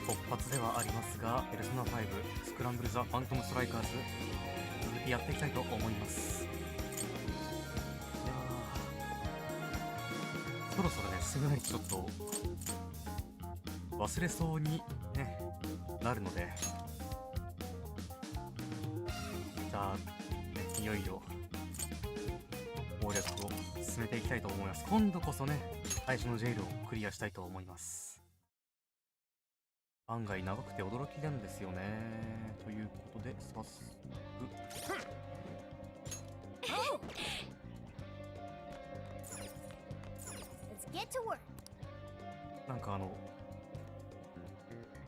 突発ではありますが、ペルソナ5スクランブル・ザ・ファントム・ストライカーズ続きやっていきたいと思います。いやそろそろね、すぐなりちょっと忘れそうに、ね、なるので、じゃあ、ね、いよいよ攻略を進めていきたいと思います。今度こそね、最初のジェイルをクリアしたいと思います。案外長くて驚きなんですよね。ということで、早速なんか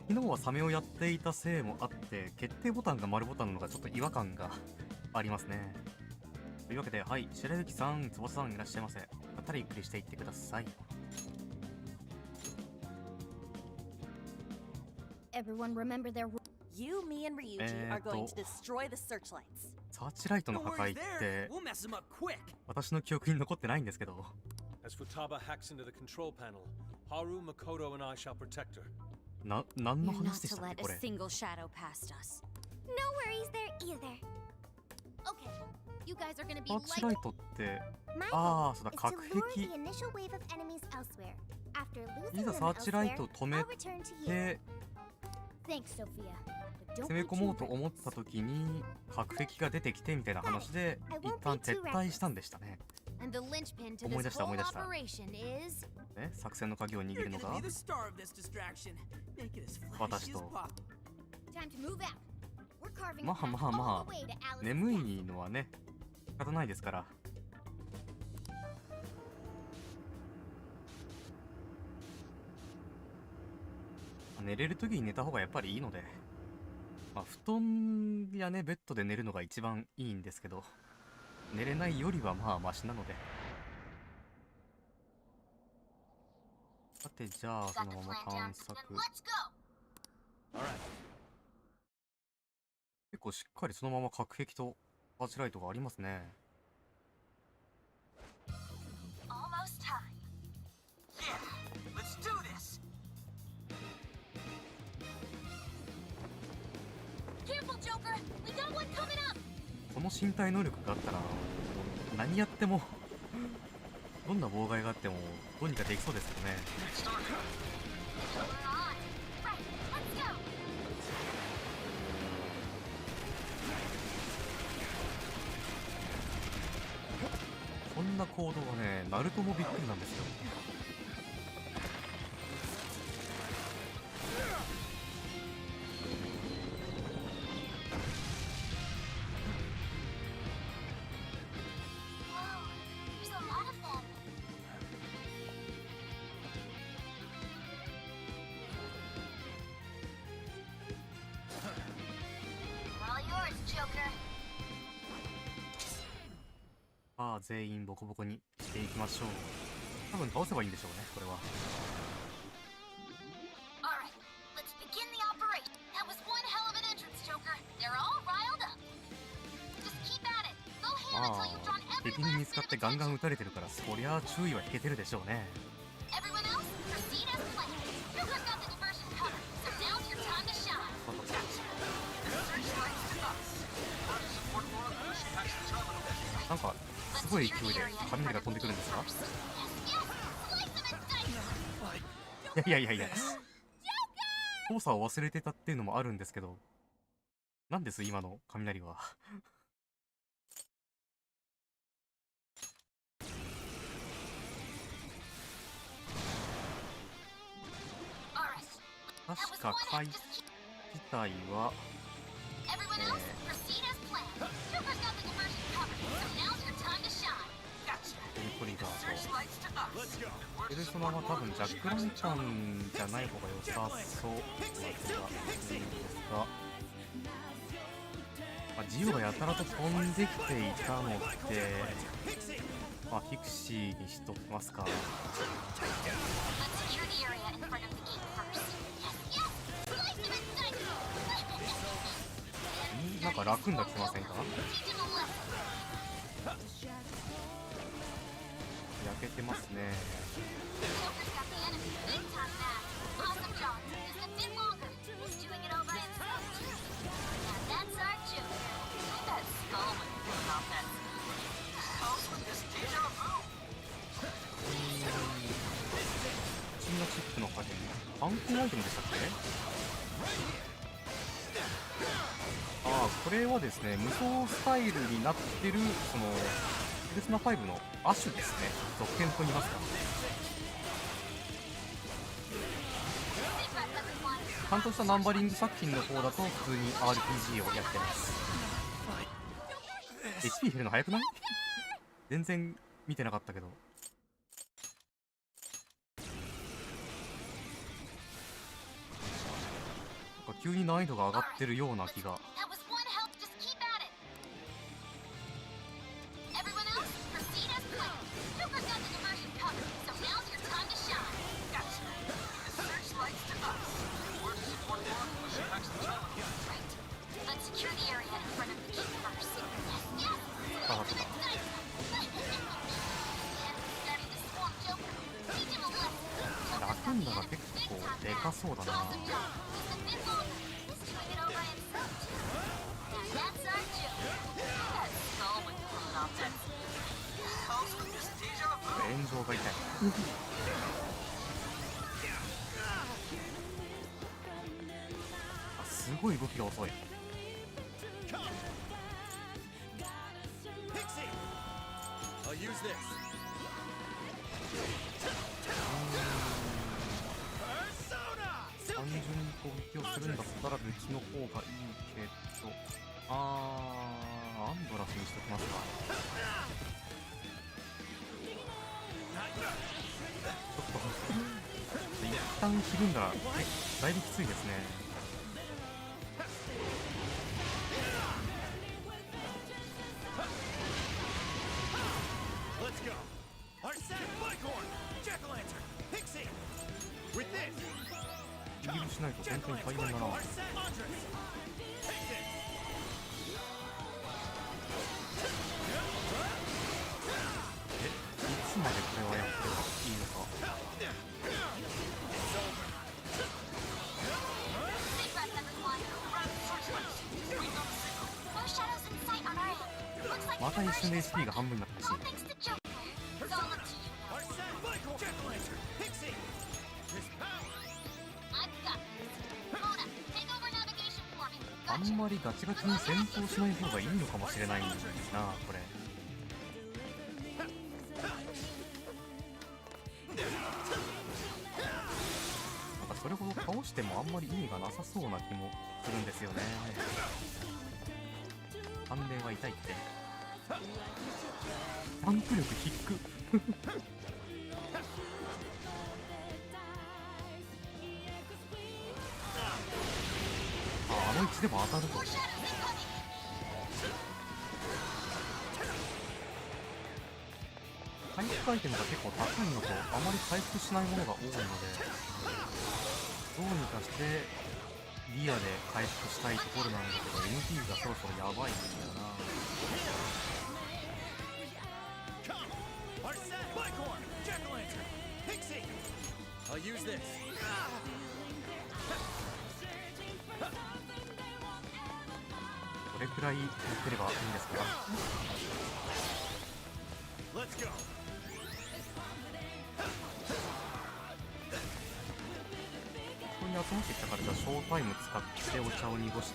昨日はサメをやっていたせいもあって、決定ボタンが丸ボタンなのがちょっと違和感がありますね。というわけで、はい、白雪さん、翼さんいらっしゃいませ。またりゆっくりしていってください。Everyone remember their You, me, and Ryuji are going to destroy the searchlights. サーチライトの破壊って私の記憶に残ってないんですけど。As Futaba hacks into the control panel, Haru, Makoto, and I shall protect her. 何の話でしたっけこれ。No worries there either. Okay, you guys are gonna be サーチライトって、ああ、そうだ、核壁。いざサーチライトを止めて攻め込もうと思った時に核壁が出てきてみたいな話で一旦撤退したんでしたね。思い出した。ね、作戦の鍵を握るのが私と。まあ眠いのはね仕方ないですから。寝れる時に寝た方がやっぱりいいので、まあ、布団やねベッドで寝るのが一番いいんですけど、寝れないよりはまあマシなので。さて、じゃあそのまま探索。結構しっかりそのまま核壁とサーチライトがありますね。この身体能力があったら何やってもどんな妨害があってもどうにかできそうですけどね。こんな行動はね、ナルトもびっくりなんですよ。さあ、全員ボコボコにしていきましょう。多分倒せばいいんでしょうね、これは。ああ、敵に見つかってガンガン撃たれてるから、そりゃあ注意は引けてるでしょうね。なんかすごい勢いで雷が飛んでくるんですか？いや操作を忘れてたっていうのもあるんですけど、なんです今の雷は。確か回自体はトリガーとペルソナは多分ジャックランタンじゃない方が良さそうな気がするんですが、まあ、ジオがやたらと飛んできていたので、まあ、フィクシーにしときますか。なんか楽になってませんか？焼けてますね。アイテムでしたっけ？ああ、これはですね、無双スタイルになってるそのペルソナ5の亜種ですね。続編と言いますか。ちゃんとしたナンバリング作品の方だと普通に RPG をやってます。 HP 減るの早くない？全然見てなかったけど。なんか急に難易度が上がってるような気が。ラクンダが結構でかそうだな。炎上が痛い。あ、すごい動きが遅い。単純に攻撃をするんだったら別の方がいいけど、アンドラスにしときますか。ちょっと一旦ひるんだらだいぶきついですね。ヒールしないと本当に大変だな。いつまでこれはやってればいいのか。また一瞬で HP が半分になってほしい。あんまりガチガチに戦闘しない方がいいのかもしれないな、これ。なんかそれほど倒してもあんまり意味がなさそうな気もするんですよね。関連は痛いって。タンク力低くあの位置でも当たると。回復アイテムが結構高いのとあまり回復しないものが多いので、どうにかしてリアで回復したいところなんだけど、 MP がそろそろやばいんだよな。どれくらい打てればいいんですか？ここに集まってきたから、じゃあショータイム使ってお茶を濁して、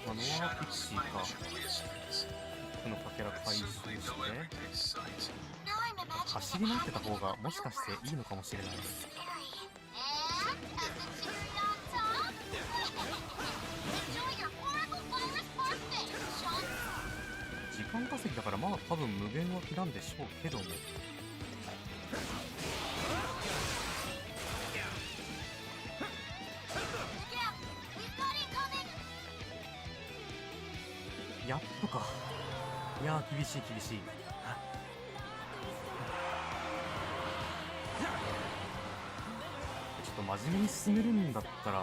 ノアピクシーか。このかけら回収して走り回ってた方がもしかしていいのかもしれない。時間稼ぎだからまあ多分無限は切らんでしょうけども、やっとか。いやー厳しい厳しい。ちょっと真面目に進めるんだったら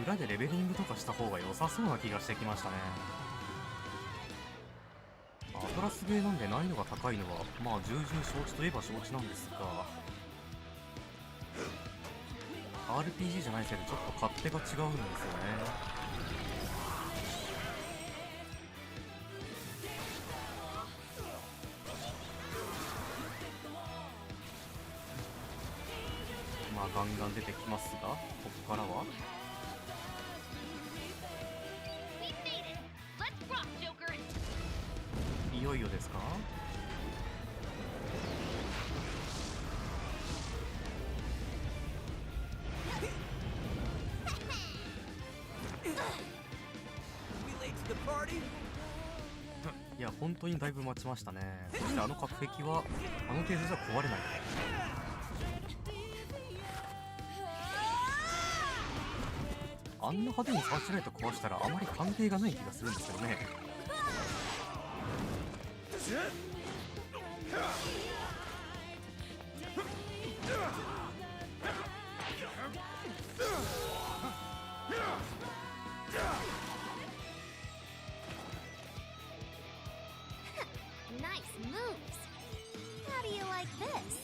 裏でレベリングとかした方が良さそうな気がしてきましたね。アトラスゲーなんで難易度が高いのはまあ重々承知といえば承知なんですが、 RPG じゃないせいでちょっと勝手が違うんですよね。ガンガン出てきますが、ここからはいよいよですか。いや本当にだいぶ待ちましたね。そしてあの隔壁はあの程度じゃ壊れない。あんな派手にサーチライト壊したらあまり関係がない気がするんですけどね。Nice moves. How do you like this?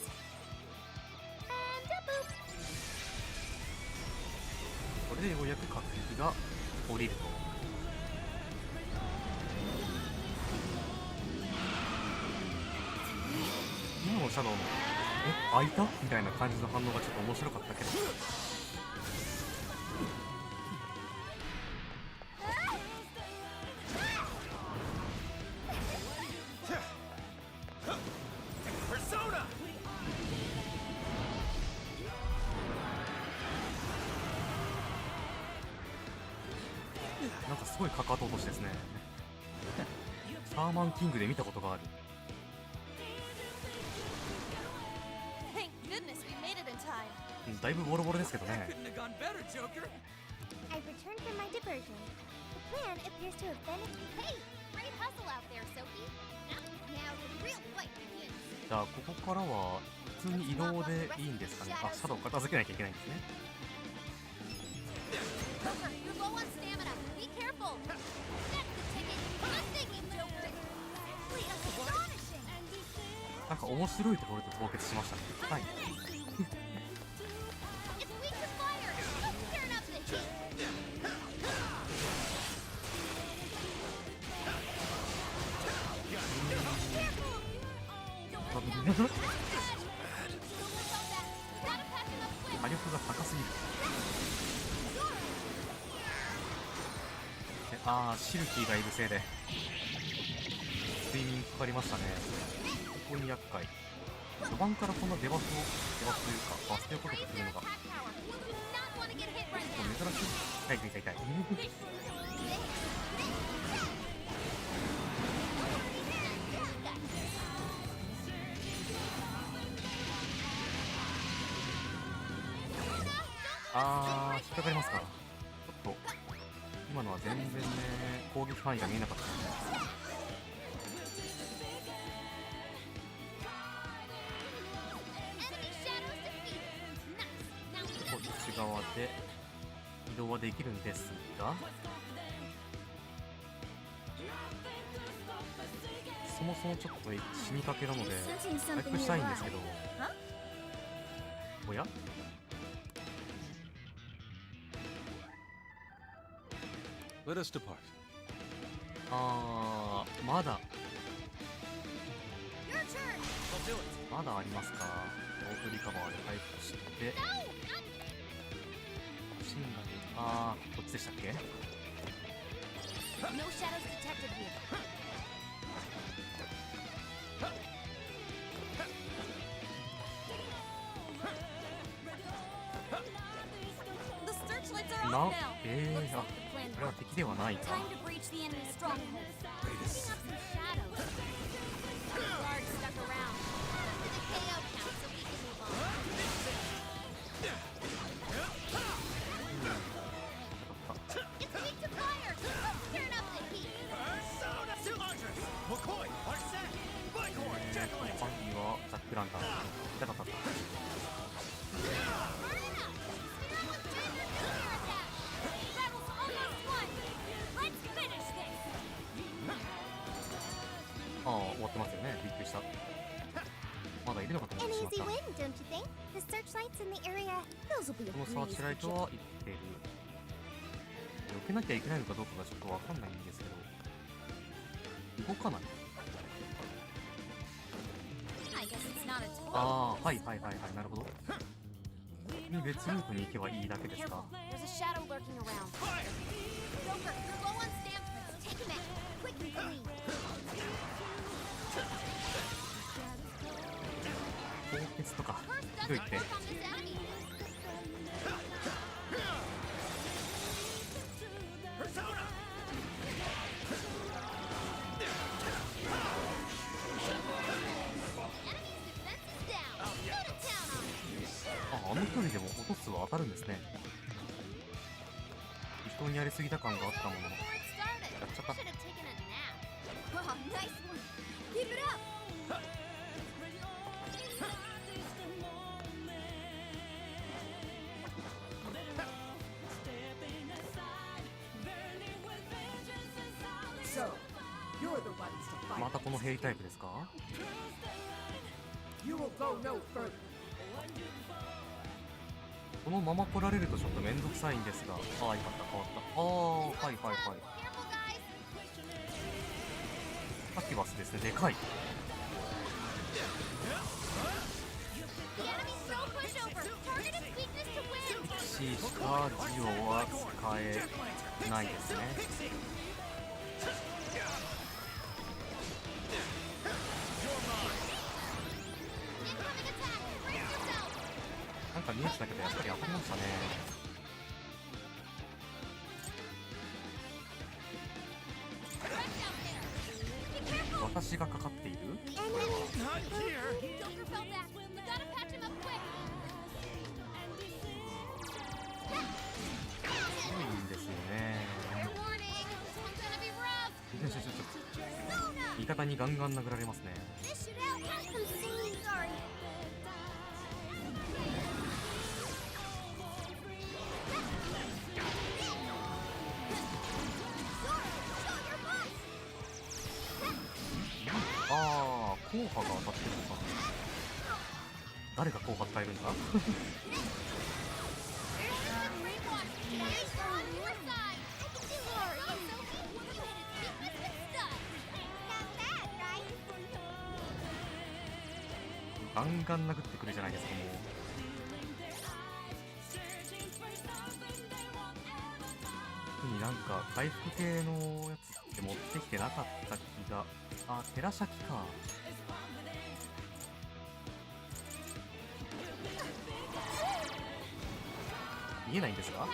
And a boop. これでようやく隔壁が降りると。今のシャドウの開いたみたいな感じの反応がちょっと面白かったけど。なんかすごいかかと落としですね。シャーマンキングで見たことがある。だいぶボロボロですけどね。I've returned from my diversion. The plan appears to have been hey, great hustle out there, Sophie. Now the real fight begins. じゃあここからは普通に移動でいいんですかね。あ、シャドウ片付けなきゃいけないんですね。Joker, you're low on stamina. Be careful. That's the ticket. Good thinking, Joker. Really astonishing. なんか面白いところで凍結しましたね。はい。It's weak to fire. Let's turn up the heat. 火力が高すぎる。ああ、シルキーがいるせいで睡眠かかりましたね。本当に厄介。序盤からこんなデバフというかバステをかけてくるのが珍しい。痛い痛い痛い痛い。あー、引っかかりますか。ちょっと今のは全然ね攻撃範囲が見えなかったですね。内側で移動はできるんですが、そもそもちょっと死にかけなので回復したいんですけど、おやLet us depart. あー、まだ Your turn. まだありますか。オートリカバーで回復して、シンガル、あー、こっちでしたっけ。 No shadows detected here. The searchlights are な off now. あ、これは敵ではないか。 Time to breach the enemy's stronghold. Picking up some shadows. Guards stuck around. To the KO count so we can move on. It's weak to fire. Let's turn up the heat. ファンキーはザックランタン。痛かった。Burn it up. Now let's turn the nuclear attack. Battle's almost won. Let's finish this. ああ、終わってますよね。びっくりした。まだいるのかと思っ An てしまっ easy た。 win, don't you think? The searchlights in the area, those will be a このサー breeze チラ for イト Jake. は生きてる。避けなきゃいけないのかどうかがちょっとわかんないんですけど、動かない。 I guess it's not a toy. ああ、はいはいはいはい、なるほど。に別ルートに行けばいいだけですか？ There's a shadow lurking around. Joker, you're low on stamina. Take him out. Quick and clean. 凍結とか First ひどい doesn't って。 work on this enemy. あの距離でも落とすは当たるんですね。適当にやりすぎた感があったもののやっちゃった。 So, you're the ones to ま fight. たこのヘリタイプですか？ You will go no further. このまま来られるとちょっとめんどくさいんですが、ああ、よかった、変わった。ああ、はいはいはい。パキバスですね、でかい。ピクシーしかジオは使えないですね。なんか見えてたけどやっぱり当たりましたね。私がかかっている？これは。すごいんですよね。味方にガンガン殴られますね。ああ、硬派が当たってるのかな。誰が硬派使えるんだ？ガンガン殴ってくるじゃないですか、もう。特になんか回復系のやつって持ってきてなかった気が。あ、テラシャキか。見えないんですか？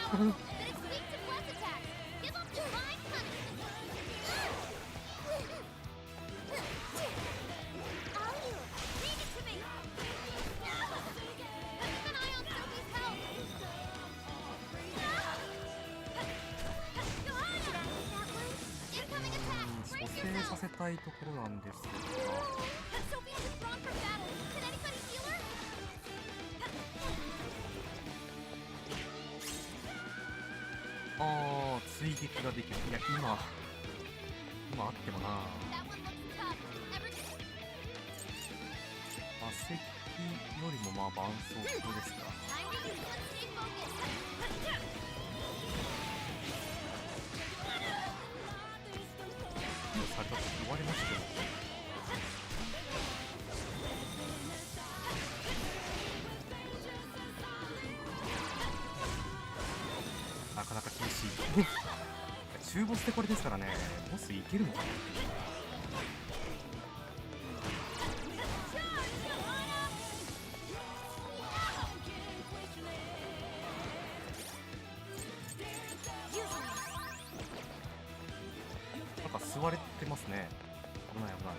蘇生させたいところなんですが。ああ、追撃ができる。いや、今あってもな。魔石よりもまあ伴奏系ですか。されたと言われましたけど。なかなか厳しい。中ボスでこれですからね、ボスいけるのかな。なんか吸われてますね。危ない危ない。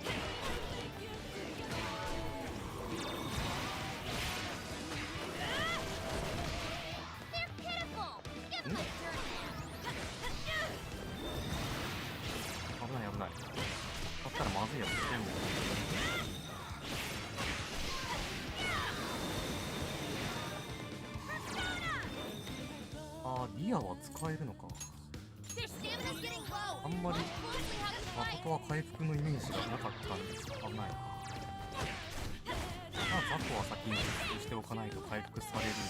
危ない危ない。だったらまずいやつですね。あー、リアは使えるのか。あんまり誠は回復のイメージがなかったんですが、危ない。まあザコは先に設置しておかないと回復されるので。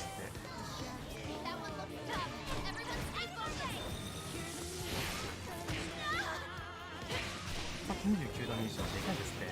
29ダメージはでかいですね。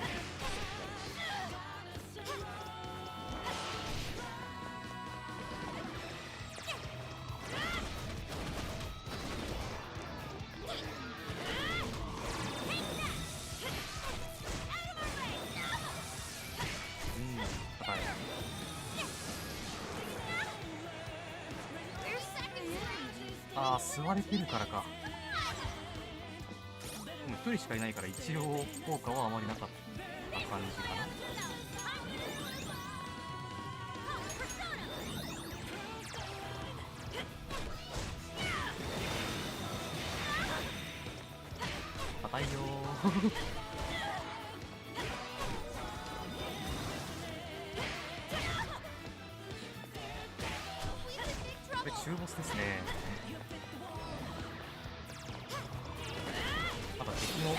あ、吸われてるからか。でも1人しかいないから一応効果はあまりなかった感じかな。硬いよーこれ中ボスですね。まだ敵の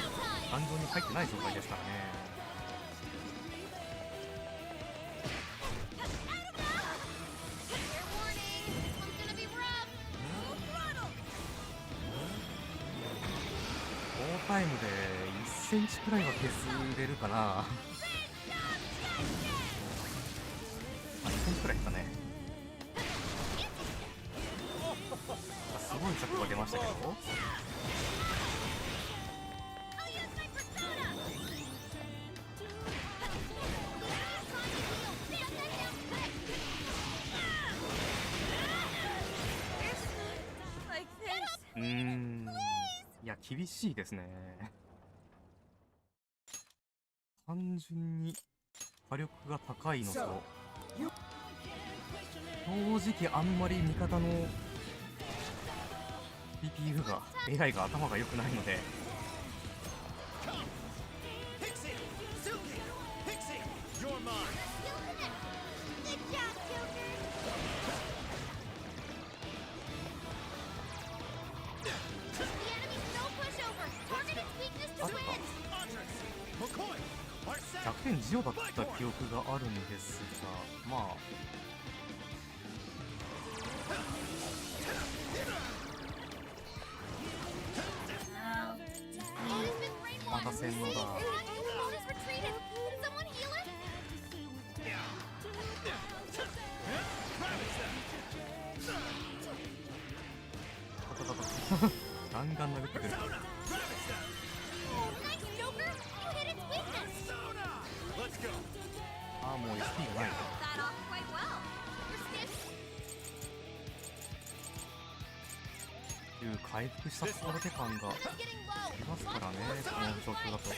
壇上に入ってない状態ですからね。高タイムで1センチくらいは削れるかな。あ、2センチくらいですかね。すごい着が出ましたけど、いや厳しいですね。単純に火力が高いのと、正直あんまり味方の CPU が AI が頭が良くないので、100点ジオだった記憶があるんですが、まあまた洗脳だ。ガンガン殴ってくる。ああ、もう SP がない。いう回復したところで感がありますからね、この状況だと。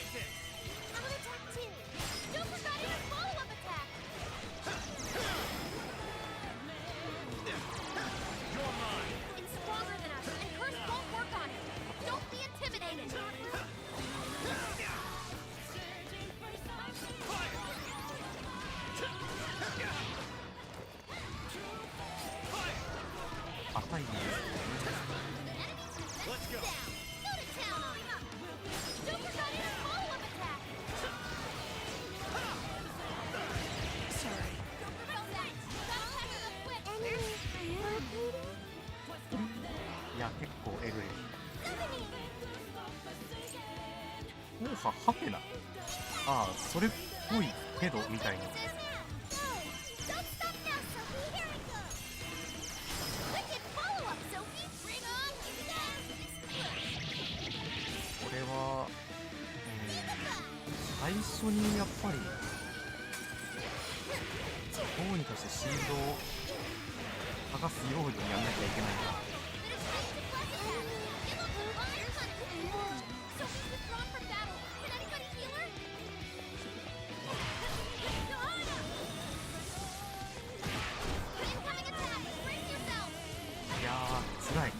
硬いんです。いや、結構えぐい。おははてな。ああ、それっぽいけどみたいな。これは最初にやっぱりどうにかしてシールドを剥がすようにやんなきゃいけないな。いやー、つらい。フ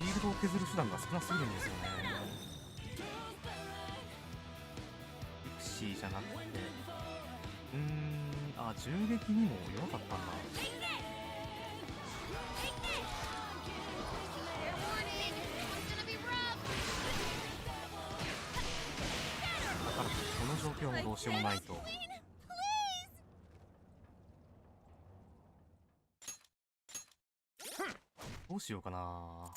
ィールドを削る手段が少なすぎるんですよね。ピクシーじゃなくて、あ、銃撃にも弱かったんだ。だからこの状況もどうしようもないと。どうしようかな。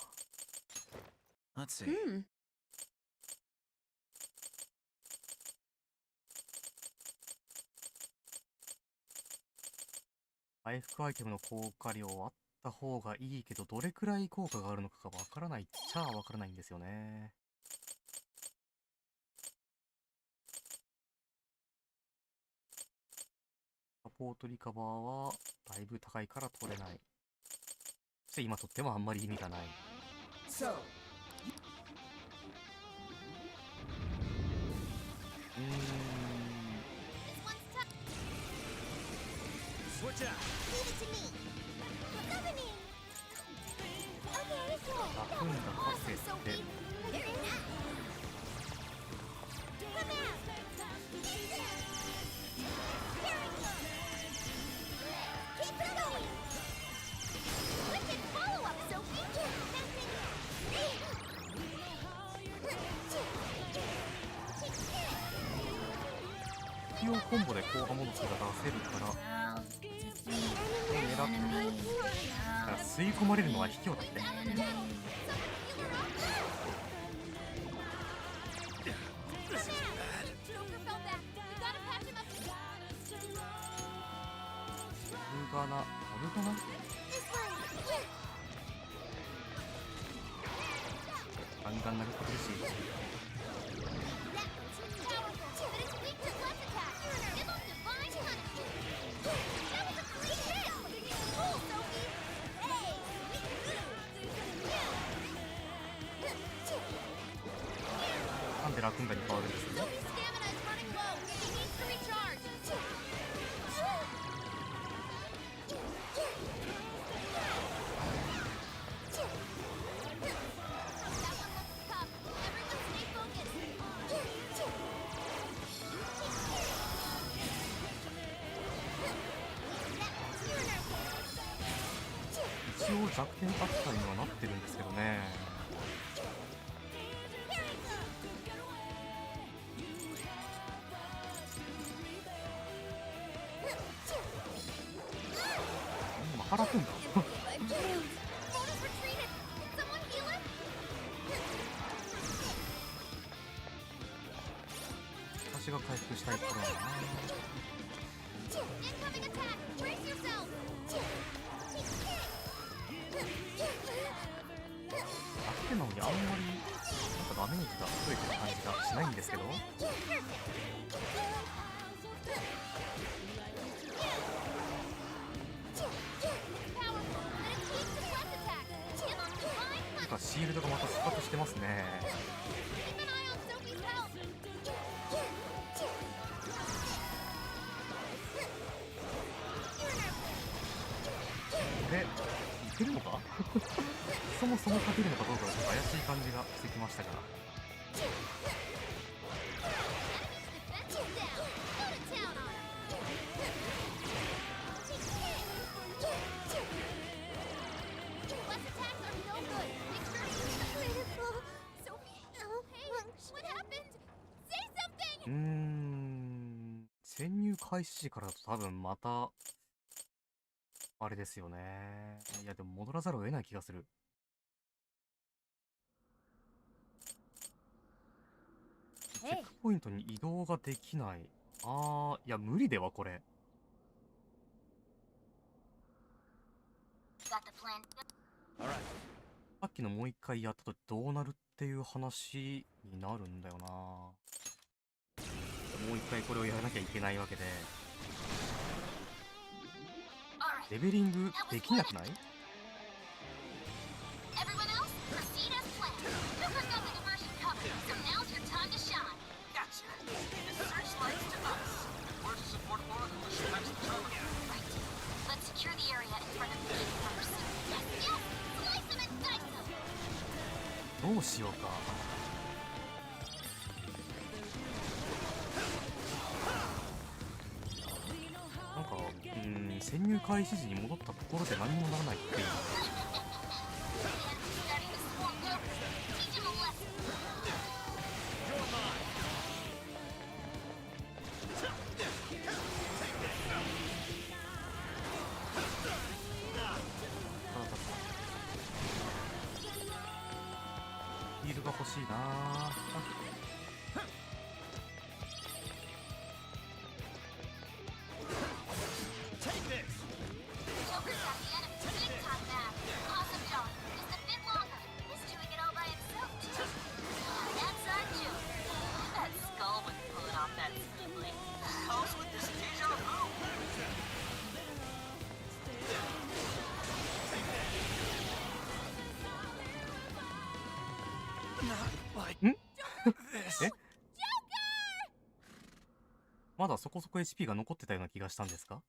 回復アイテムの効果量あった方がいいけど、どれくらい効果があるのかがわからないっちゃわからないんですよね。サポートリカバーはだいぶ高いから取れない。そして今取ってもあんまり意味がない。 So, This one's tough. Switch out. Leave it to me. What's happening? Okay, cool. ラフンがかけ Awesome, て Sophie. You're in that. Come out. Keep it going. Wicked follow-up, Sophie. 適応コンボで後半モドスが出せるから狙って吸い込まれるのは卑怯だって。オルガナガンガン殴ってくるし、なんでラクンガに変わるんですか。一応弱点扱いにはなってるんですけどね。マハラくんだ私が回復したいところだな。アクテなのにあんまりなんかダメージが増えてる感じがしないんですけど、なんかシールドがまた復活してますね。これいけるのかそもそも勝てるのかどうかちょっと怪しい感じがしてきましたが、潜入開始時からだと多分またあれですよね。いやでも戻らざるを得ない気がする。チェックポイントに移動ができない。いや無理ではこれ。さっきのもう一回やったとどうなるっていう話になるんだよな。もう一回これをやらなきゃいけないわけで、レベリングできなくない？どうしようか。なんか潜入開始時に戻ったところで何にもならないっていう。ヒールが欲しいな。え、まだそこそこ HP が残ってたような気がしたんですか？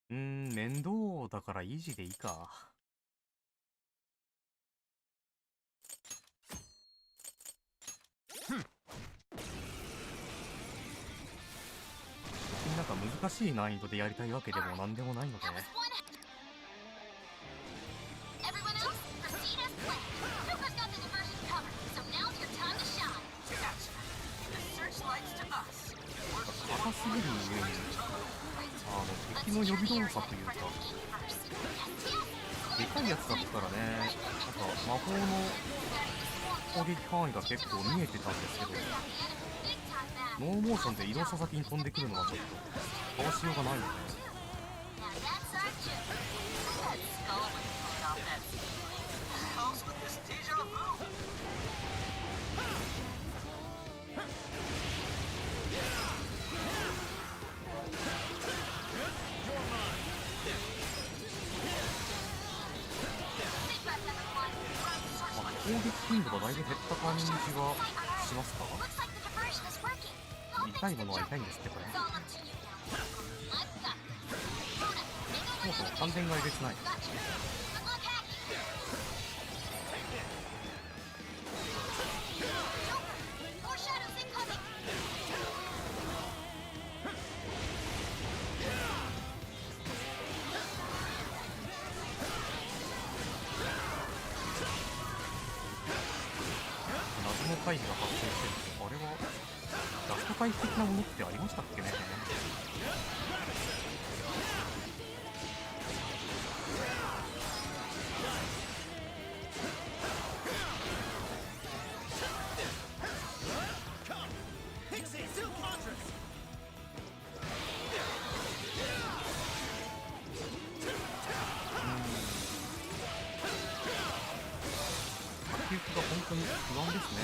面倒だからイージーでいいか。なんか難しい難易度でやりたいわけでもなんでもないので、硬すぎる上に敵の予備動作というか、でかいやつだったらね、なんか魔法の攻撃範囲が結構見えてたんですけど、ノーモーションで移動した先に飛んでくるのはちょっとかわしようがないよね。攻撃頻度がだいぶ減った感じはしますか？痛いものは痛いんですってこれ。そもそも完全がえげつない。謎の回避が発生してる。あれはラスト回避的なものってありましたっけね。先行きが本当に不安ですね。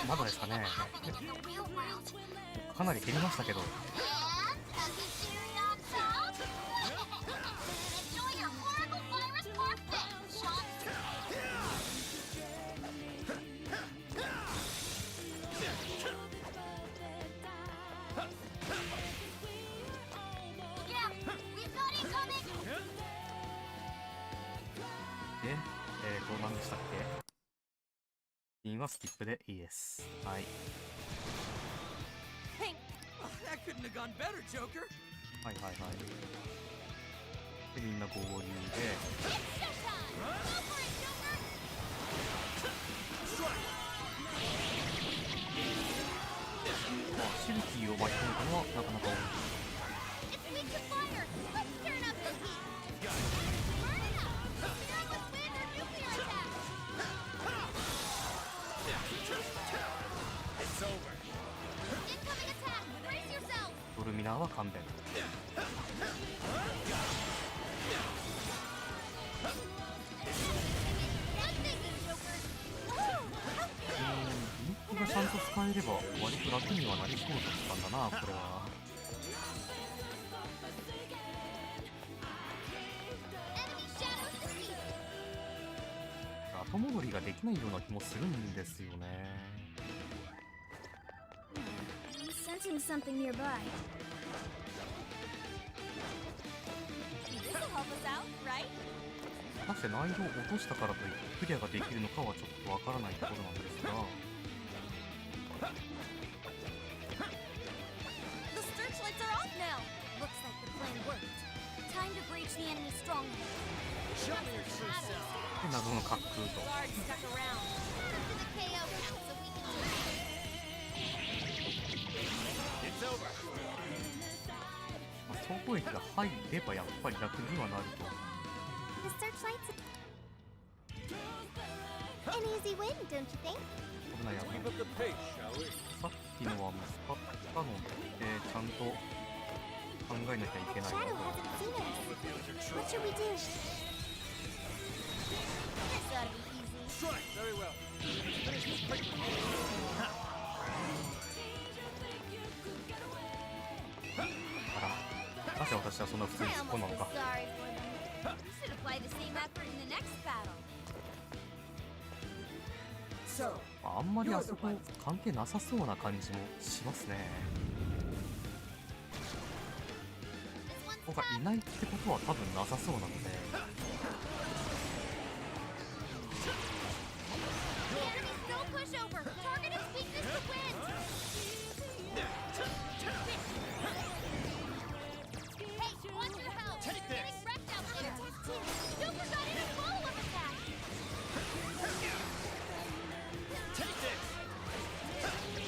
まだですかね。かなり減りましたけど。で、何でしたっけ？ピンはスキップでいいです。はい。はいはいはい。で、みんな合流で。まあ、シルキーを巻き込むのはなかなか多い。ドルミナーは勘弁。インクがちゃんと使えれば割と楽にはなりそうだったんだな、これは。後戻りができないような気もするんですよね。Sensing something nearby. This'll help us out, right? 果たして難易度を落としたからといってクリアができるのかはちょっとわからないところなんですが。The searchlights are off now. Looks like the plan worked. Time to breach the enemy stronghold. で、謎の滑空と。Guards stuck around. To the KO count so we can. It's over. まあ、総攻撃が入ればやっぱり楽にはなると。The searchlights. An easy win, don't you think? 危ない危ない。 Keep up the pace, shall we? さっきのは見つかったので、ちゃんと考えなきゃいけないこ Shadow と。 hasn't seen us. What should we do? This ought to be easy. Strike! Very well. Let's finish this quickly. 普通に I 突っ込ん almost だの feel か。 sorry for them. You should apply the same effort in the next battle. So, あんまりあそこ関係なさそうな感じもしますね。 This one's ここがいないってことは多分なさそうなので、 the enemy's no pushover. Target its weakness to win. Hey, want your help? Take this. Getting wrecked out there. Super got in a follow-up attack. Take this!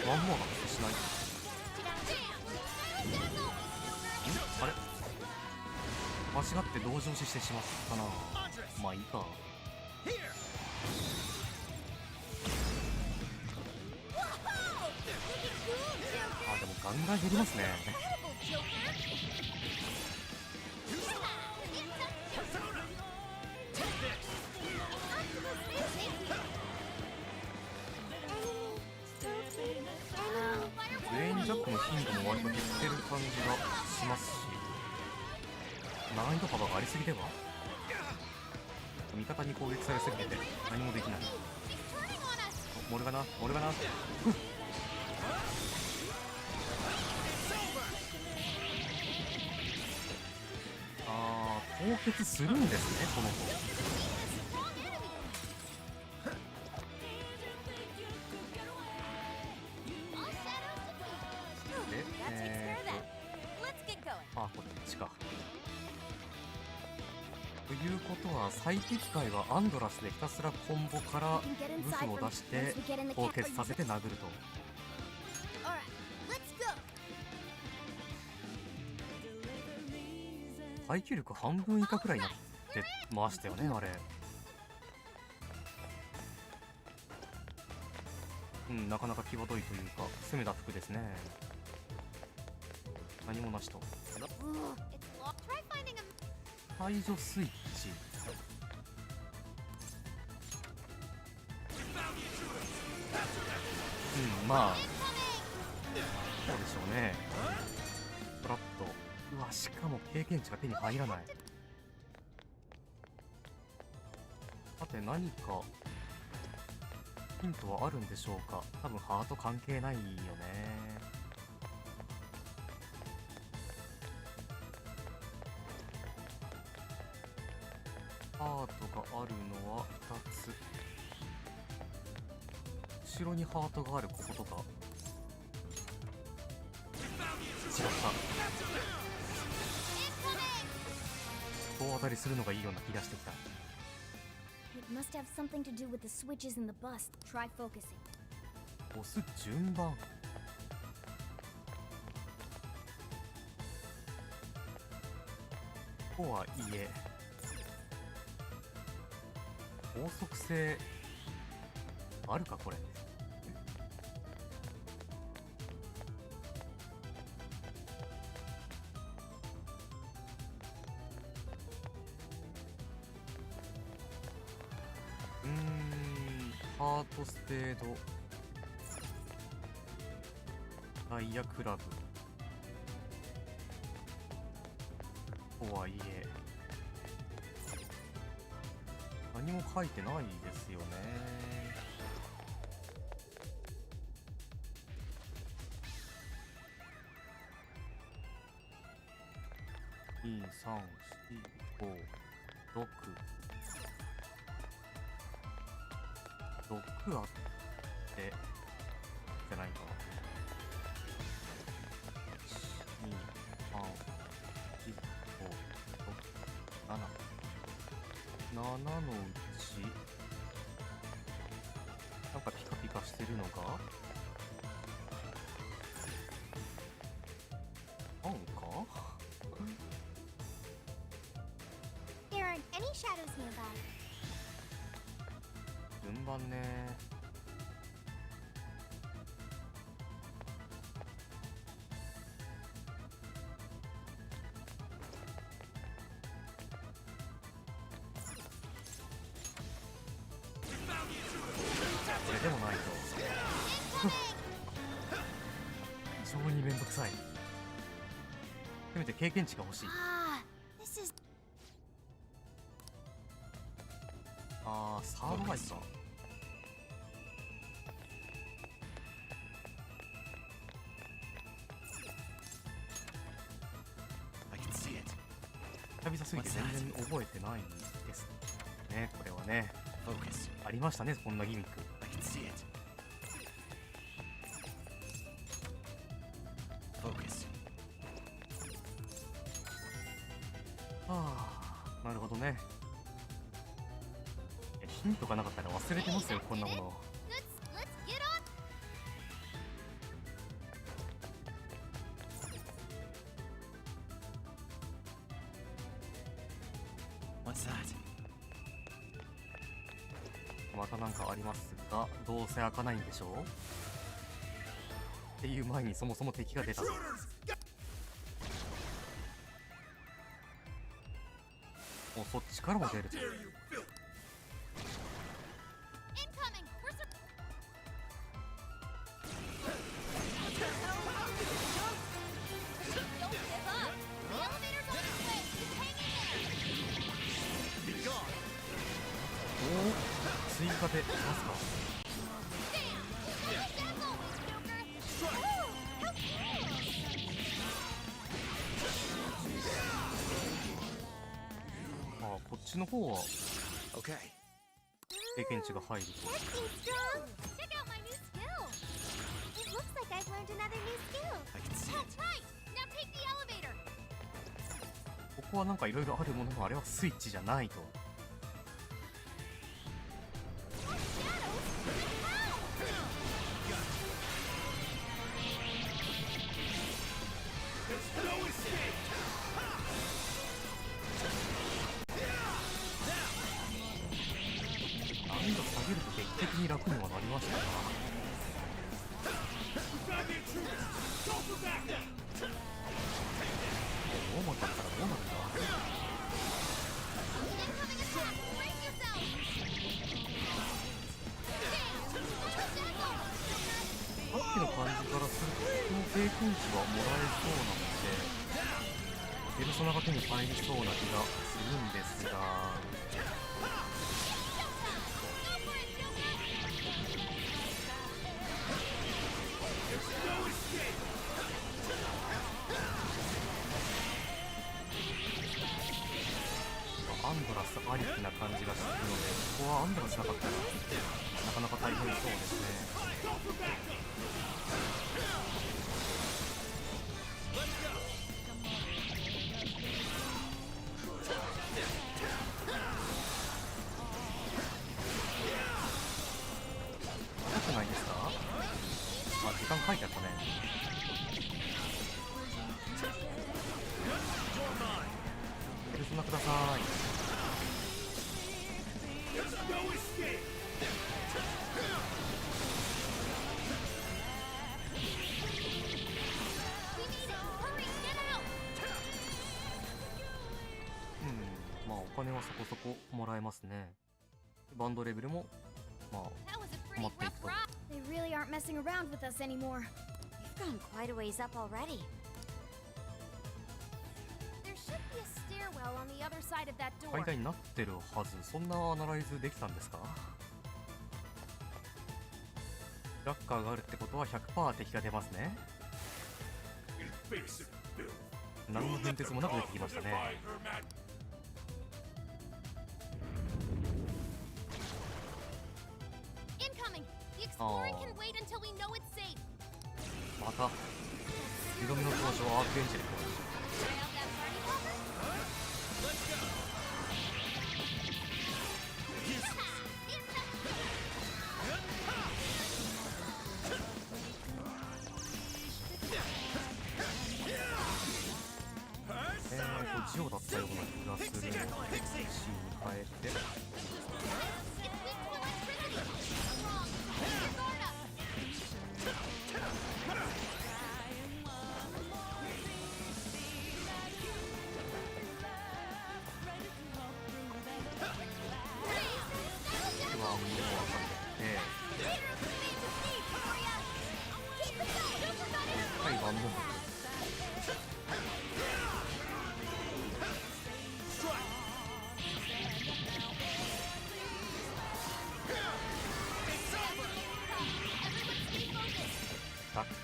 ワンモアがしない。あれ、間違って同情視してしまったな。まあいいか。 Here! あ、でもガンガン減りますね。 Take this! ブレインジャックの頻度も割と減ってる感じがしますし、難易度幅がありすぎでは。味方に攻撃されすぎてて何もできない。モルガナ、モルガナ。あー、凍結するんですね、この子。で、あ、こっちか。ということは最適解はアンドラスでひたすらコンボから武器を出して凍結させて殴ると。耐久力半分以下くらいになってましたよね、あれ。うん、なかなか際どいというか攻めた服ですね。何もなしと。排除スイッチ。うん、まあそうでしょうね。トラッと。うわ、しかも経験値が手に入らない。さて何かヒントはあるんでしょうか。多分ハート関係ないよね。ハートがあるのは2つ。後ろにハートがあるこことか。違った。大当たりするのがいいような気がしてきた。It must have something to do with the switches in the bus. Try focusing. 押す順番。とはいえ法則性あるかこれ。ハートスペードダイヤクラブとはいえ何も書いてないですよね。2、3、4、5、6 6あってじゃないかな。1、2、3、4、5、6、7。7のうちなんかピカピカしてるのが3か。 There aren't any shadows nearby. 順番ね。これでもないと非常にめんどくさい。せめて経験値が欲しい。Ah, あー、サードライトか。久々すぎて全然覚えてないんですね。これはね、ありましたね、こんなギミック。なるほどね。ヒントがなかったら忘れてますよ、こんなもの。またなんかありますが、どうせ開かないんでしょうっていう前にそもそも敵が出た。もうそっちからも出ると。追加でますか。こっちの方は経験値が入ると。ここはなんかいろいろあるものの、あれはスイッチじゃないと。難易度下げると劇的に楽にはなりましたが、ノーマルだったらどうなるんだ。さっきの感じからするとこの経験値はもらえそうなので、ペルソナが手に入りそうな気がするんですが、アンドラスありきな感じがするので、ここはアンドラスなかったらなかなか大変そうですね。痛くないですか？時間書いてあったね。ペルソナください。まあお金はそこそこもらえますね。バンドレベルもまあ困っていくと。They really aren't messing around with us anymore. We've gone quite a ways up already. There should be a stairwell on the other side of that door. 階段になってるはず。そんなアナライズできたんですか？ラッカーがあるってことは 100% 敵が出ますね。何の変哲もなく出てきましたね。また2度目の登場はアークエンジェル。ジオだったような気がするので C に変えて、こ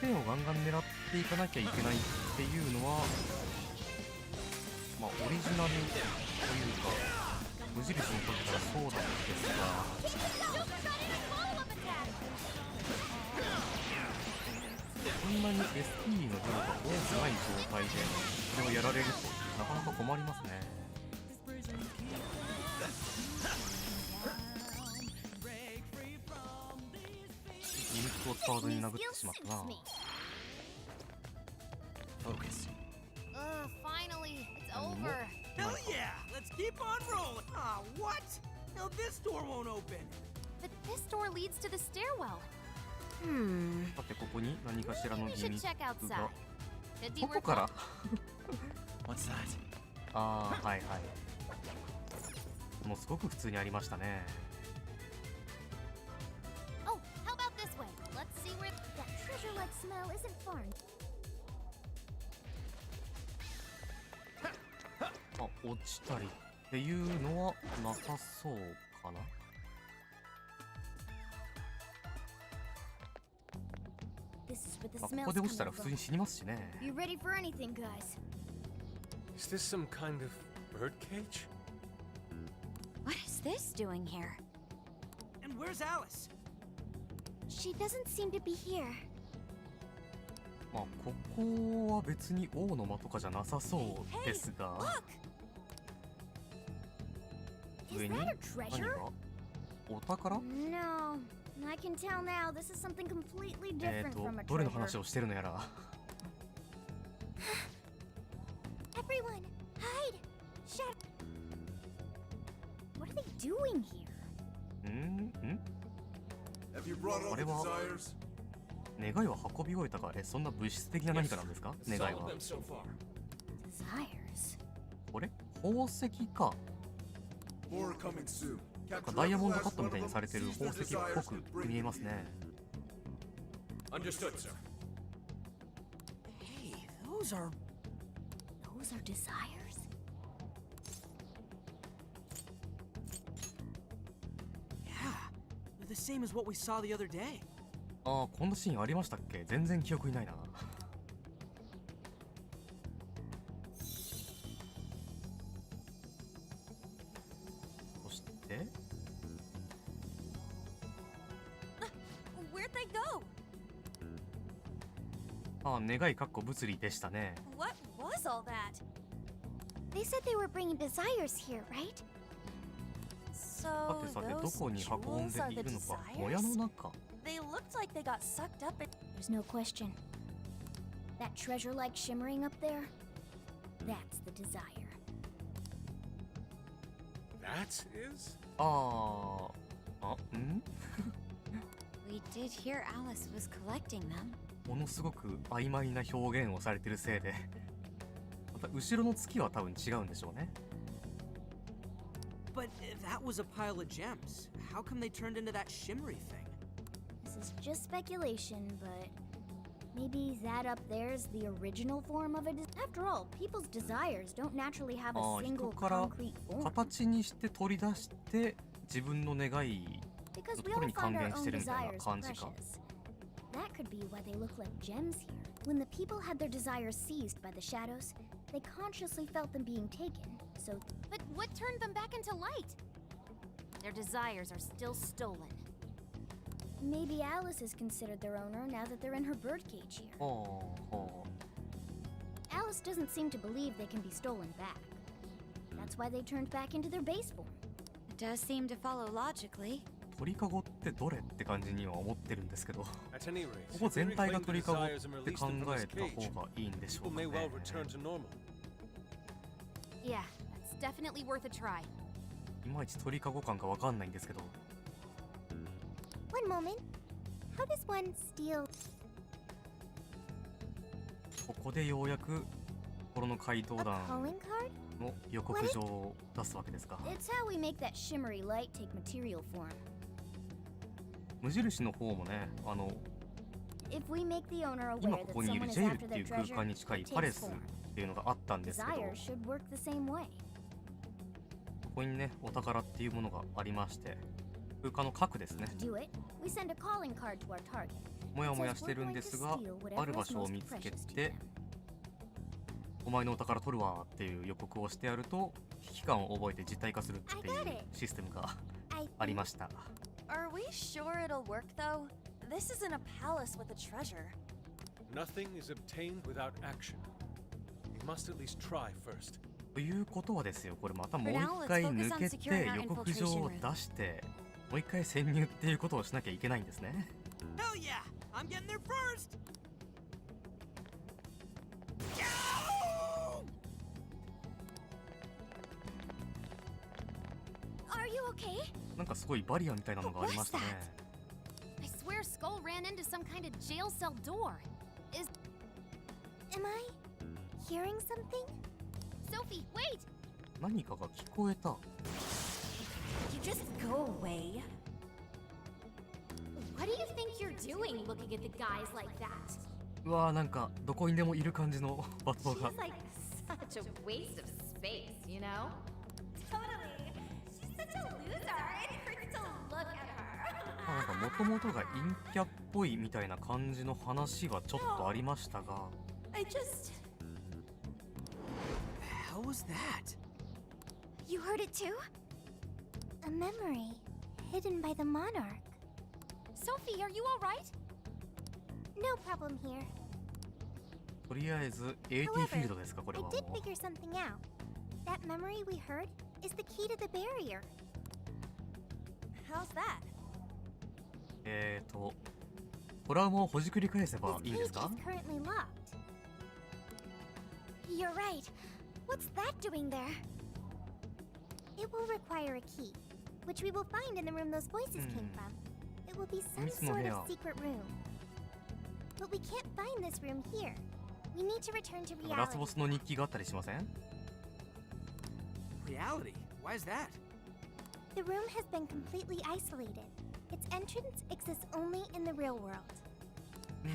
ペンをガンガン狙っていかなきゃいけないっていうのは、まあオリジナルというか無印の時からそうなんですが、こんなに SP の量が多くない状態でそれをやられるとなかなか困りますね。ギミックを使わずに殴ってしまったな。Finally, it's over. Hell yeah! Let's keep on rolling. Ah, what? No, this door won't open. But this door leads to the stairwell. さてここに何かしらの Maybe we ギ should ミッ check クが outside. Could be ここ worth から What's that? ああはいはい、もうすごく普通にありましたね。 Oh, how about this way? Let's see where that treasure-like smell isn't far. あ、落ちたりっていうのはなさそうかな。あ、ここで落ちたら普通に死にますしね。 You ready for anything, guys? Is this some kind of bird cage? What is this doing here? And where's Alice? She doesn't seem to be here. まあここは別に王の間とかじゃなさそうですが、 Is 上に that a 何 treasure? がお宝？ No. I can tell now this is something completely different from a どれの treasure. 話をしてるのやら。 Everyone, hide! Shut. What are they doing here? あれは願いは運び終えたか。そんな物質的な何かなんですか？願いは。 Desires. これ宝石か。なんかダイヤモンドカットみたいにされてる宝石っぽく見えますね。 Understood, sir. Hey, those are Those are desires? yeah. They're the same as what we saw the other day. ああ、こんなシーンありましたっけ？全然記憶にないな。そして Where'd they go? ああ、願いかっこ物理でしたね。 What was all that? They said they were bringing desires here, right? さ So てさて、ど those こに運ん jewels で are い the るのか。小屋 desires? の中。 They looked like they got sucked up in... There's no question. That treasure-like shimmering up there? That's the desire. That is? ああ、We did hear Alice was collecting them. ものすごく曖昧な表現をされてるせいで、また後ろの月は多分違うんでしょうね。 But that was a pile of gems. How come they turned into that shimmery thing? This is just speculation, but maybe that up there's the original form of it. After all, people's desires don't naturally have あ a あ、 single 人から concrete form. 形にして取り出して自分の願い Because の we ところ all に還 find our 元し own てるみたいな desires 感じか。 precious. That could be why they look like gems here. When the people had their desires seized by the shadows, they consciously felt them being taken. So, but what turned them back into light? Their desires are still stolen. Maybe Alice is considered their owner now that they're in her birdcage here. はあは Alice doesn't seem to believe they can be stolen back. That's why they turned back into their base form. It does seem to follow logically. あ、鳥かごってどれって感じには思ってるんですけど、こ At any rate, こ if 全 we 体が reclaim the 鳥かごっ desires and て release 考 them from え this た cage, 方がいいんでしょ people うか may ね。 well return to normal. Yeah, that's definitely worth a try. いまいち鳥かご感がわかんないんですけど、 One moment. How does one steal? ここでようやく心の怪盗 A 団 calling card? の予告状を出すわけですか。 It's how we make that shimmery light take material form. 無印の方もね、If we make the owner 今 aware こ that こにいる someone ジ is ェイルっ after てい their う空 treasure, 間に近い it パレ takes ス form. っていうのがあったんですけど、 Desires should work the same way. ここにね、お宝っていうものがありまして、空間の核ですね。 To do it, we send a calling card to our target. もやもやしてるんですが、ある場所を見つけてお前のお宝取るわっていう予告をしてやると危機感を覚えて実体化するっていうシステムがありました。 Are we sure it'll work though? This isn't a palace with a treasure. Nothing is obtained without action. We must at least try first. ということはですよ、これまたもう一回抜けて予告状を出してもう一回潜入っていうことをしなきゃいけないんですね。 Hell yeah! I'm getting there first! Are you okay? なんかすごいバリアみたいなのがありましたね。 I swear Skull ran into some kind of jail cell door. Am I hearing something? Sophie, wait! 何かが聞こえた。 You just go away. What do you think you're doing looking at the guys like that? うわー、なんかどこにでもいる感じのバトルが。 She's like such a waste of space, you know? Totally. She's such a loser. It hurts to look at her. なんかもともとが陰キャっぽいみたいな感じの話がちょっとありましたが、 I just... How was that? You heard it too? A memory hidden by the monarch. Sophie, are you all right? No problem here. とりあえず AT フィールドですか、これ I は。 did figure something out. That memory we heard is the key to the barrier. How's that? トラウマをほじくり返せば This いいんです cage か？ is currently locked. You're right. What's that doing there? It will require a key, which we will find in the room those voices came from. It will be some 秘密の部 sort 屋。 of secret room. But we can't find this room here. We need to return to ラス reality. ボスの日記があったりしません？ Reality? Why is that? The room has been completely isolated. Its entrance exists only in the real world.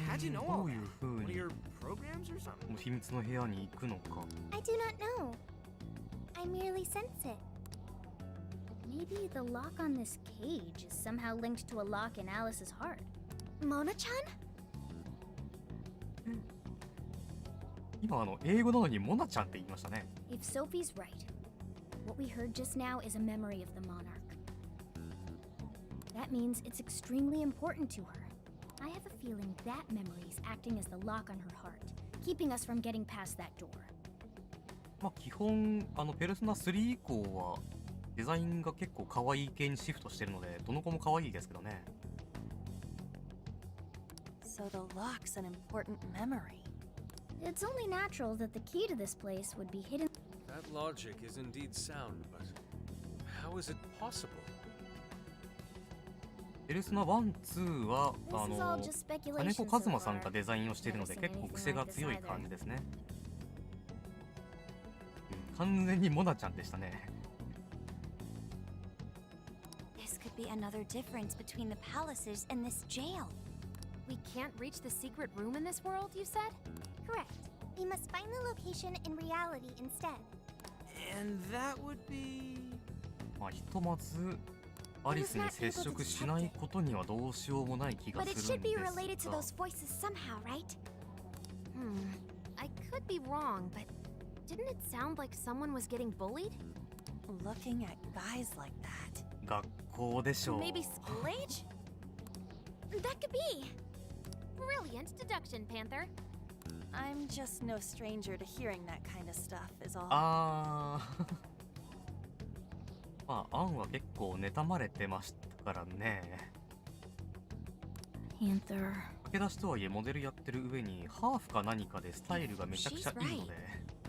How'd you know ど all う that? いう風 One of に your programs or something? 秘密の部屋に行くのか。 I do not know. I merely sense it. Maybe the lock on this cage is somehow linked to a lock in Alice's heart. Mona-chan? 今英語なのにモナちゃんって言いましたね。 If Sophie's right, what we heard just now is a memory of the monarch. That means it's extremely important to her. I have a feeling that memory is acting as the lock on her heart, keeping us from getting past that door. まあ基本ペルソナ3以降はデザインが結構可愛い系にシフトしてるのでどの子も可愛いですけどね。 So the lock's an important memory. It's only natural that the key to this place would be hidden. That logic is indeed sound, but how is it possible? ペルソナ1、2は This is all just 金 speculation 子一 so 馬さん far. がデザインをしているので Never seen 結構 anything 癖が like this 強い either. 感じですね。完全にモナちゃんでしたね。 This could be another difference between the palaces and this jail. We can't reach the secret room in this world, you said? Correct. We must find the location in reality instead. And that would be... まあひとまずアリスに接触しないことにはどうしようもない気が But it する should ん be で related す to が those voices somehow, right? I could be wrong, but didn't it sound like someone was getting bullied? Looking at guys like that. 学校でしょう。 Maybe school age? That could be. Brilliant deduction, Panther. I'm just no stranger to hearing that kind of stuff, is all. まあアンは結構妬まれてましたからね。 Panther. 駆け出しとはいえモデルやってる上にハーフか何かでスタイルがめちゃくちゃいいので。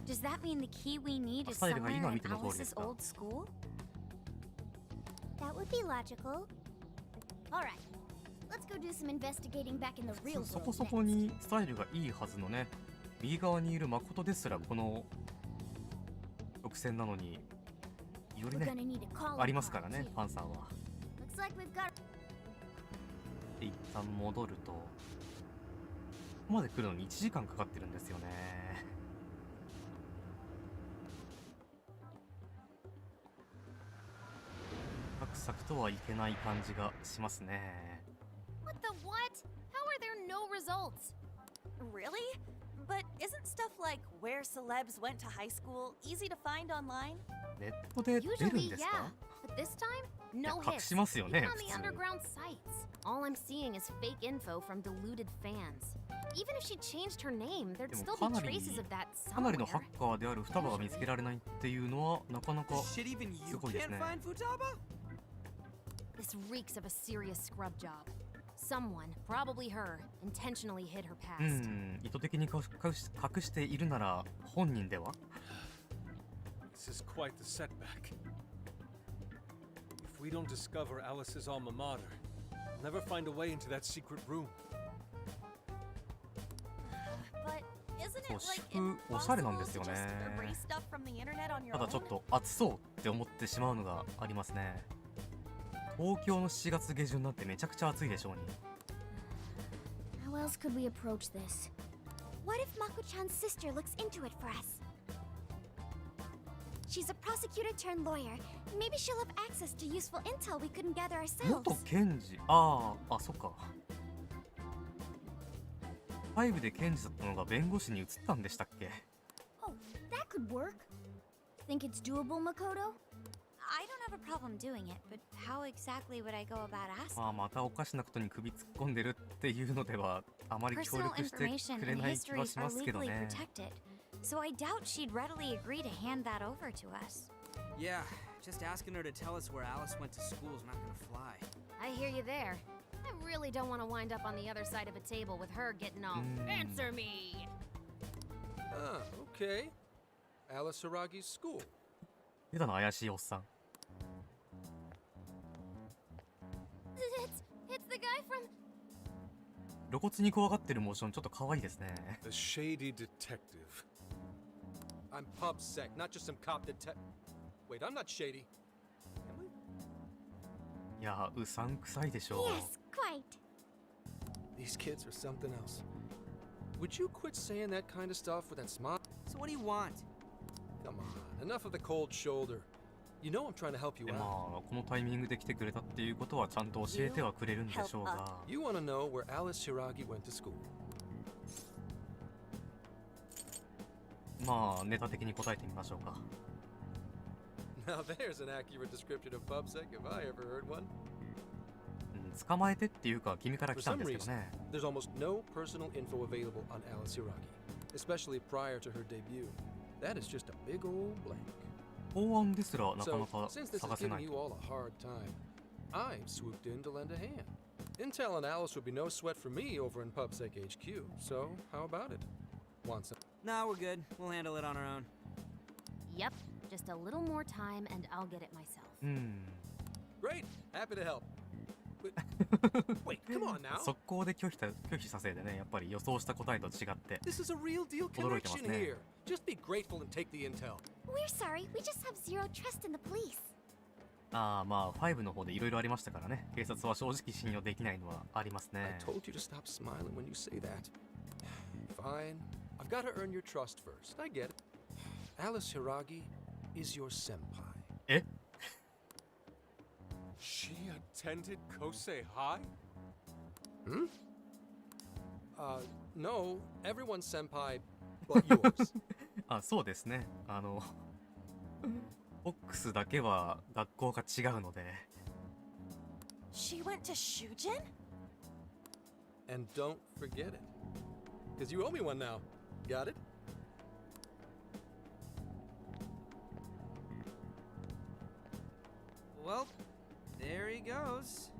Does that mean the key we need is スタイルがいいの somewhere は in 見ての通りです Alice's が。 old school? That would be logical. All right. Let's go do some investigating back in the real そ world こそ next. こにスタイルがいいはずのね、右側にいる誠ですらこの直線なのにより We're ね gonna need a call ありますからね、 too. ファンさんは。 Looks like we've got で一旦戻るとここまで来るのに1時間かかってるんですよね。サクサクとはいけない感じがしますね。 What the what? How are there are no results. Really? But isn't stuff like where celebs went to high school easy to find online? ネットで出るん Usually, です yeah. か？ But this time, no いや隠 hits. しますよね、 Even on 普 the 通。 underground sites. All I'm seeing is fake info from deluded fans. Even if she changed her name, there'd でも still か be なり traces of that かなりの somewhere. ハッカーである双葉が見つけられないっていうのはなかなか Shit, even you すごいです can't ね。 find Futaba? This reeks of a serious scrub job. Someone, probably her, intentionally hid her う past. ん、意図的に隠しているなら本人では？ This is quite the setback. If we don't discover Alice's alma mater, we'll never find a way into that secret room. But isn't it そう、 like 私服おしゃれなん impossible です to よ just ね。 erase stuff from the internet on your ただ own? ちょっと暑そうって思ってしまうのがありますね。東京の7月下旬なんてめちゃくちゃ暑いでしょうに。 How else could we approach this? What if Mako-chan's sister looks into it for us? She's a prosecutor turned lawyer. Maybe she'll have access to useful intel we couldn't gather 元 ourselves. 検事、あ、そっか。5で検事だったのが弁護士に移ったんでしたっけ？ Oh, that could work. Think it's doable, Makoto? I don't have a problem doing it, but how exactly would I go about asking? まあ、またおかしなことに首突っ込んでるっていうのではあまり協 Personal 力して information くれ and ない気は histories し are ますけど legally ね。 protected, so I doubt she'd readily agree to hand that over to us. Yeah, just asking her to tell us where Alice went to school is not gonna fly. I hear you there. I really don't want to wind up on the other side of a table with her getting all, answer me! Ah, okay. Alice Hiragi's school. 出たの怪しいおっさん。 It's the guy from... 露骨に怖がってるモーションちょっと可愛いですね。 The shady detective. I'm PubSec, not just some cop detective. Wait, I'm not shady. Am I? いや、うさんくさいでしょう。 Yes, quite. These kids are something else. Would you quit saying that kind of stuff with that smile? So what do you want? Come on, enough of the cold shoulder. You know I'm trying to help you で out. まあ、このタイミングで来てくれたっていうことはちゃんと教えてはくれるんでしょうが。 You want to know where Alice Hiragi went to school? まあ、ネタ的に答えてみましょうか。 Now there's an accurate description of PubSec if I ever heard one. うん、捕まえてっていうか君から For 来たん some ですけど reason, ね。 there's almost no personal info available on Alice Hiragi, especially prior to her debut. That is just a big old blank. 法案ですらなかな So, か since this 探 is せな giving い you と。 all a hard time, I've swooped in to lend a hand. Intel and Alice would be no sweat for me over in PubSec HQ, so how about it? Want some? Nah, we're good. We'll handle it on our own. Yep, just a little more time and I'll get it myself. うん。 Great, happy to help. But, wait, come on now. 速攻で拒否させてね、やっぱり予想した答えと違って。 This is a real deal 驚いてます connection ね。 here. Just be grateful and take the intel. We're sorry, we just have zero trust in the police. ああ、まあ、5の方でいろいろありましたからね。警察は正直信用できないのはありますね I。told you to stop smiling when you say that. Fine. I've got to earn your trust first. I get it. Alice Hiragi is your senpai. え She attended Kosei High? No, everyone's senpai but yours. あ、そうですね。フォックスだけは学校が違うので。 She went to Shujin? And don't forget it. Because you owe me one now. Got it? Well, there he goes.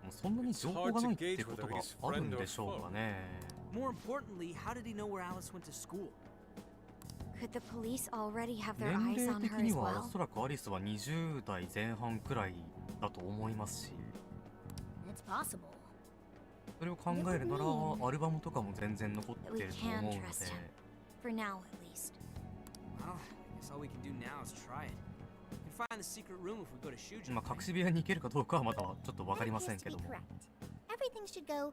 もうそんなに情報がないってことがあるんでしょうかね。 More importantly, how did he know where Alice went to school? Could the police already have their 年 eyes 齢 on 的 her に as は well? おそらくアリスは20代前半くらいだと思いますし、 It's possible. それを考えるならアルバムとかも全然残ってると思うので、 For now, at least. Well, I guess all we can do now is try it. We can find the secret room if we go to Shujin. まあ隠し部屋に行けるかどうかはまだちょっとわかりません That け appears ど to も be。correct. Everything should go.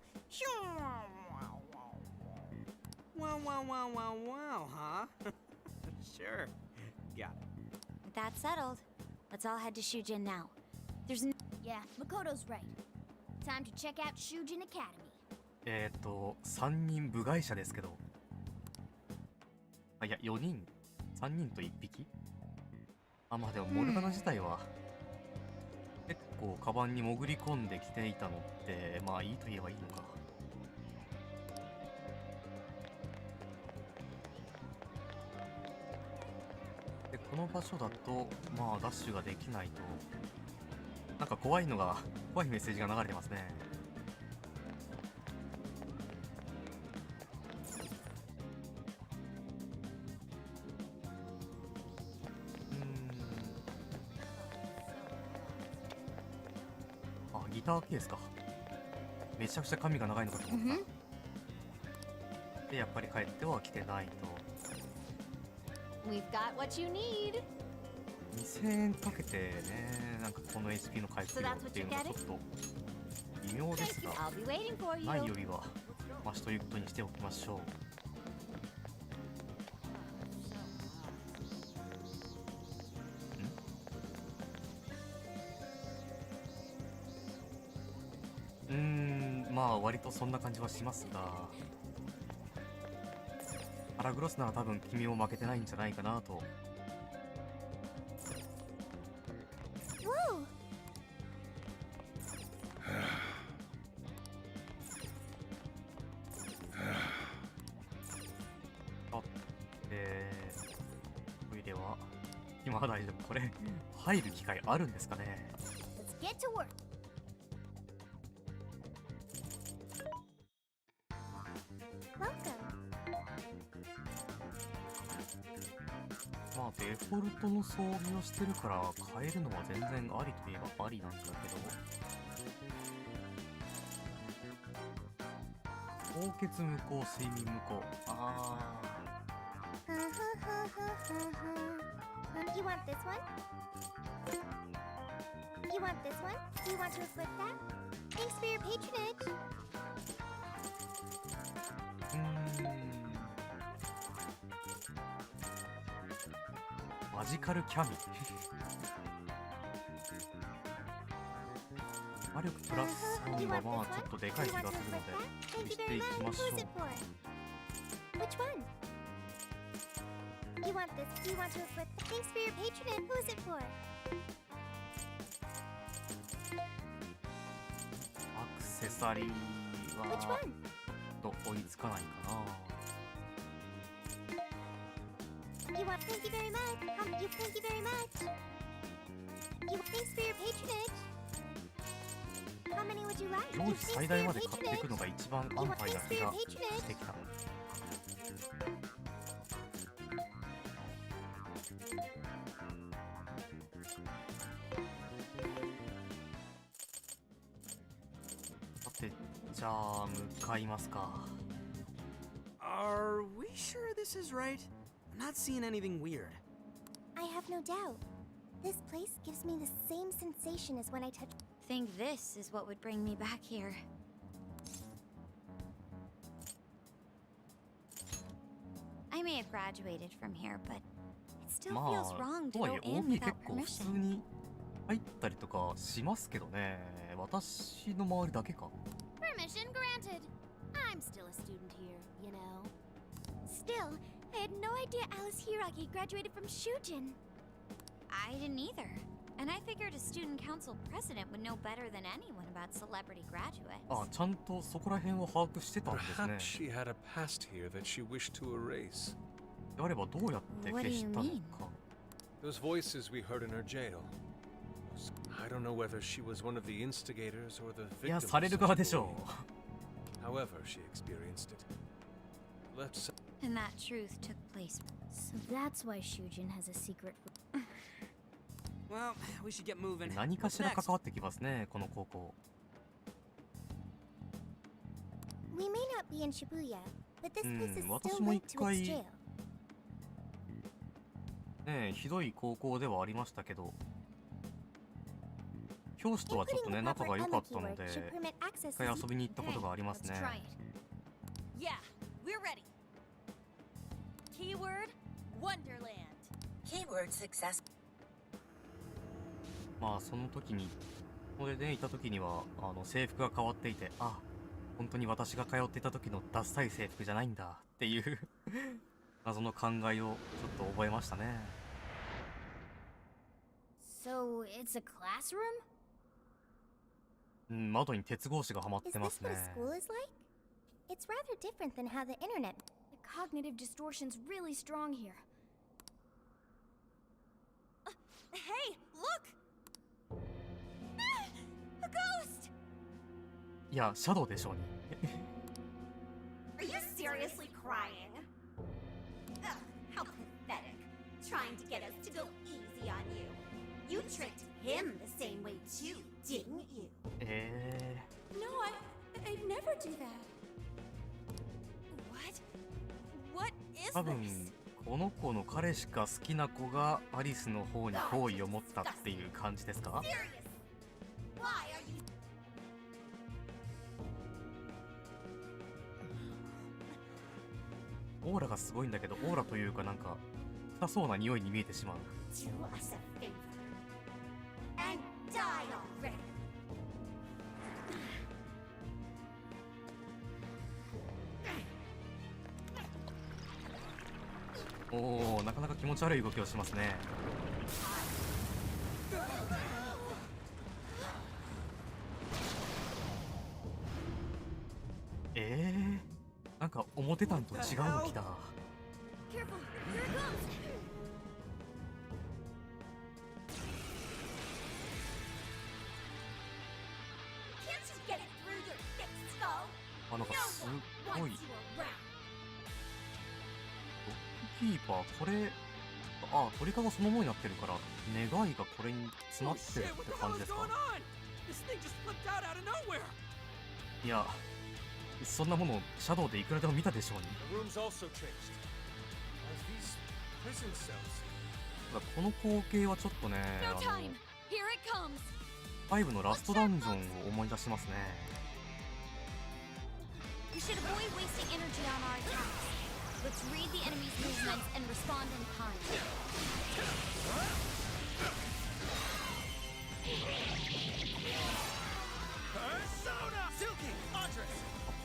Wow, wow, wow, wow, wow, huh? Sure. Got it. That's settled. Let's all head to Shujin now. There's Yeah, Makoto's right. Time to check out Shujin Academy. 3人部外者ですけど、あ、いや4人、3人と1匹。あ、まあでもモルガナ自体は結構カバンに潜り込んできていたのってまあいいと言えばいいのか。でこの場所だとまあダッシュができないと、なんか怖いメッセージが流れてますね。ギターケースか。めちゃくちゃ髪が長いのかと思った。でやっぱり帰っては来てないと。We've got what you need. 2000円かけてね、なんかこの HP の回復量っていうのがちょっと微妙ですが、 I'll be waiting for you. ないよりはマシということにしておきましょう。まあ割とそんな感じはしますが、パラグロスなら多分君も負けてないんじゃないかなと。Whoa. あ、トイレは今は大丈夫。これ入る機会あるんですかね。 Let's get to work. まあデフォルトの装備をしてるから変えるのは全然ありといえばありなんだけど、高血無効、睡眠無効。You want this one? You want this one? Do you want to flip that? Thanks for your patronage. マジカルキャミ魔力プラス3はまあちょっとでかい気がするので消していきましょう。 Which one? You want this? Do you want to flip? Thanks for your patronage. Who's it for? アクセサリー Which は one? ちょっと追いつかないかな。You want? Thank you very much. Thank you very much. Thanks for your patronage. How many would you like? 常時最大まで買っていくのが一番安牌な気がしてきた。さて、じゃあ向かいますか。 Are we sure this is right? I'm not seeing anything weird. I have no doubt. This place gives me the same sensation as when I touch. Think this is what would bring me back here. I may have graduated from here, but it still ま feels あ wrong と to はい go え in OB 結 without 構普通 permission. に入ったりとかしますけどね。私の周りだけか。 Permission granted. I'm still a student here, you know. Still, I had no idea Alice Hiragi graduated from Shujin. I didn't either. And I figured a student council president would know better than anyone about celebrity graduates. あ、ちゃんとそこら辺を把握してたんですね。 Perhaps she had a past here that she wished to erase. であればどうやって消したの What do you か。 Those voices we heard in her jail. I don't know whether she was one of the instigators or the いや、 victim さ of れる such 側でしょ bullying. However she experienced it. Let's And that truth took place. So that's why Shujin has a secret. Well, we should get moving. う。何か What's しら next? 関わってきますね、この高校。 We may not be in Shibuya, but this place is 私 still も linked 一 to its 回 jail. ねえ、ひどい高校ではありましたけど、教師とはちょっとね、仲が良かったので、一回遊びに行ったことがありますね。 Let's try it. Yeah, we're ready. Keyword Wonderland. Keyword success. まあその時にこれでいた時には制服が変わっていて、あ、本当に私が通っていた時のダッサい制服じゃないんだっていう謎の考えをちょっと覚えましたね。 So, it's a classroom? うん、窓に鉄格子がはまっ Is てま this す what ね。 a school is like? It's rather different than how the internet. The cognitive distortion's really strong here. Hey, look! A ghost! いや、シャドウでしょうに。 Are you seriously crying? Ugh, how pathetic. Trying to get us to go easy on you. You tricked him the same way too, didn't you? No, I'd never do that. What is 多分 this? この子の彼しか好きな子がアリスの方に好意を持ったっていう感じですか？ Serious? Why are you? オーラがすごいんだけど、オーラというかなんか臭そうな匂いに見えてしまう。 Do us a favor and die already. おお、なかなか気持ち悪い動きをしますね。なんか思ってたんと違うの来た。 Careful, here it comes! Can't you get it through your thick skull? あ、なんか No す one ごい wants you around. キーパー、これ、あ、鳥かごそのものになってるから、願いがこれに詰まってるって感じですか？ This thing just flipped out out of nowhere. いや、そんなものシャドウでいくらでも見たでしょうに。 The room's also changed. Are these prison cells? この光景はちょっとね、 No time! Here it comes! 5のラストダンジョンを思い出しますね。 We should avoid wasting energy on our attacks. Let's read the enemy's movements and respond in kind.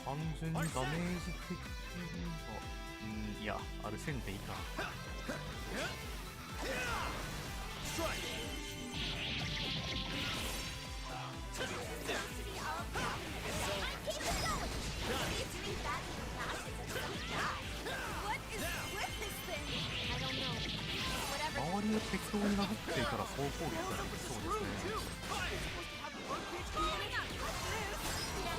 単純にダメージ的には、いや、あれせんでいいか。周りを適当に殴っていたら総攻撃ができそうですね。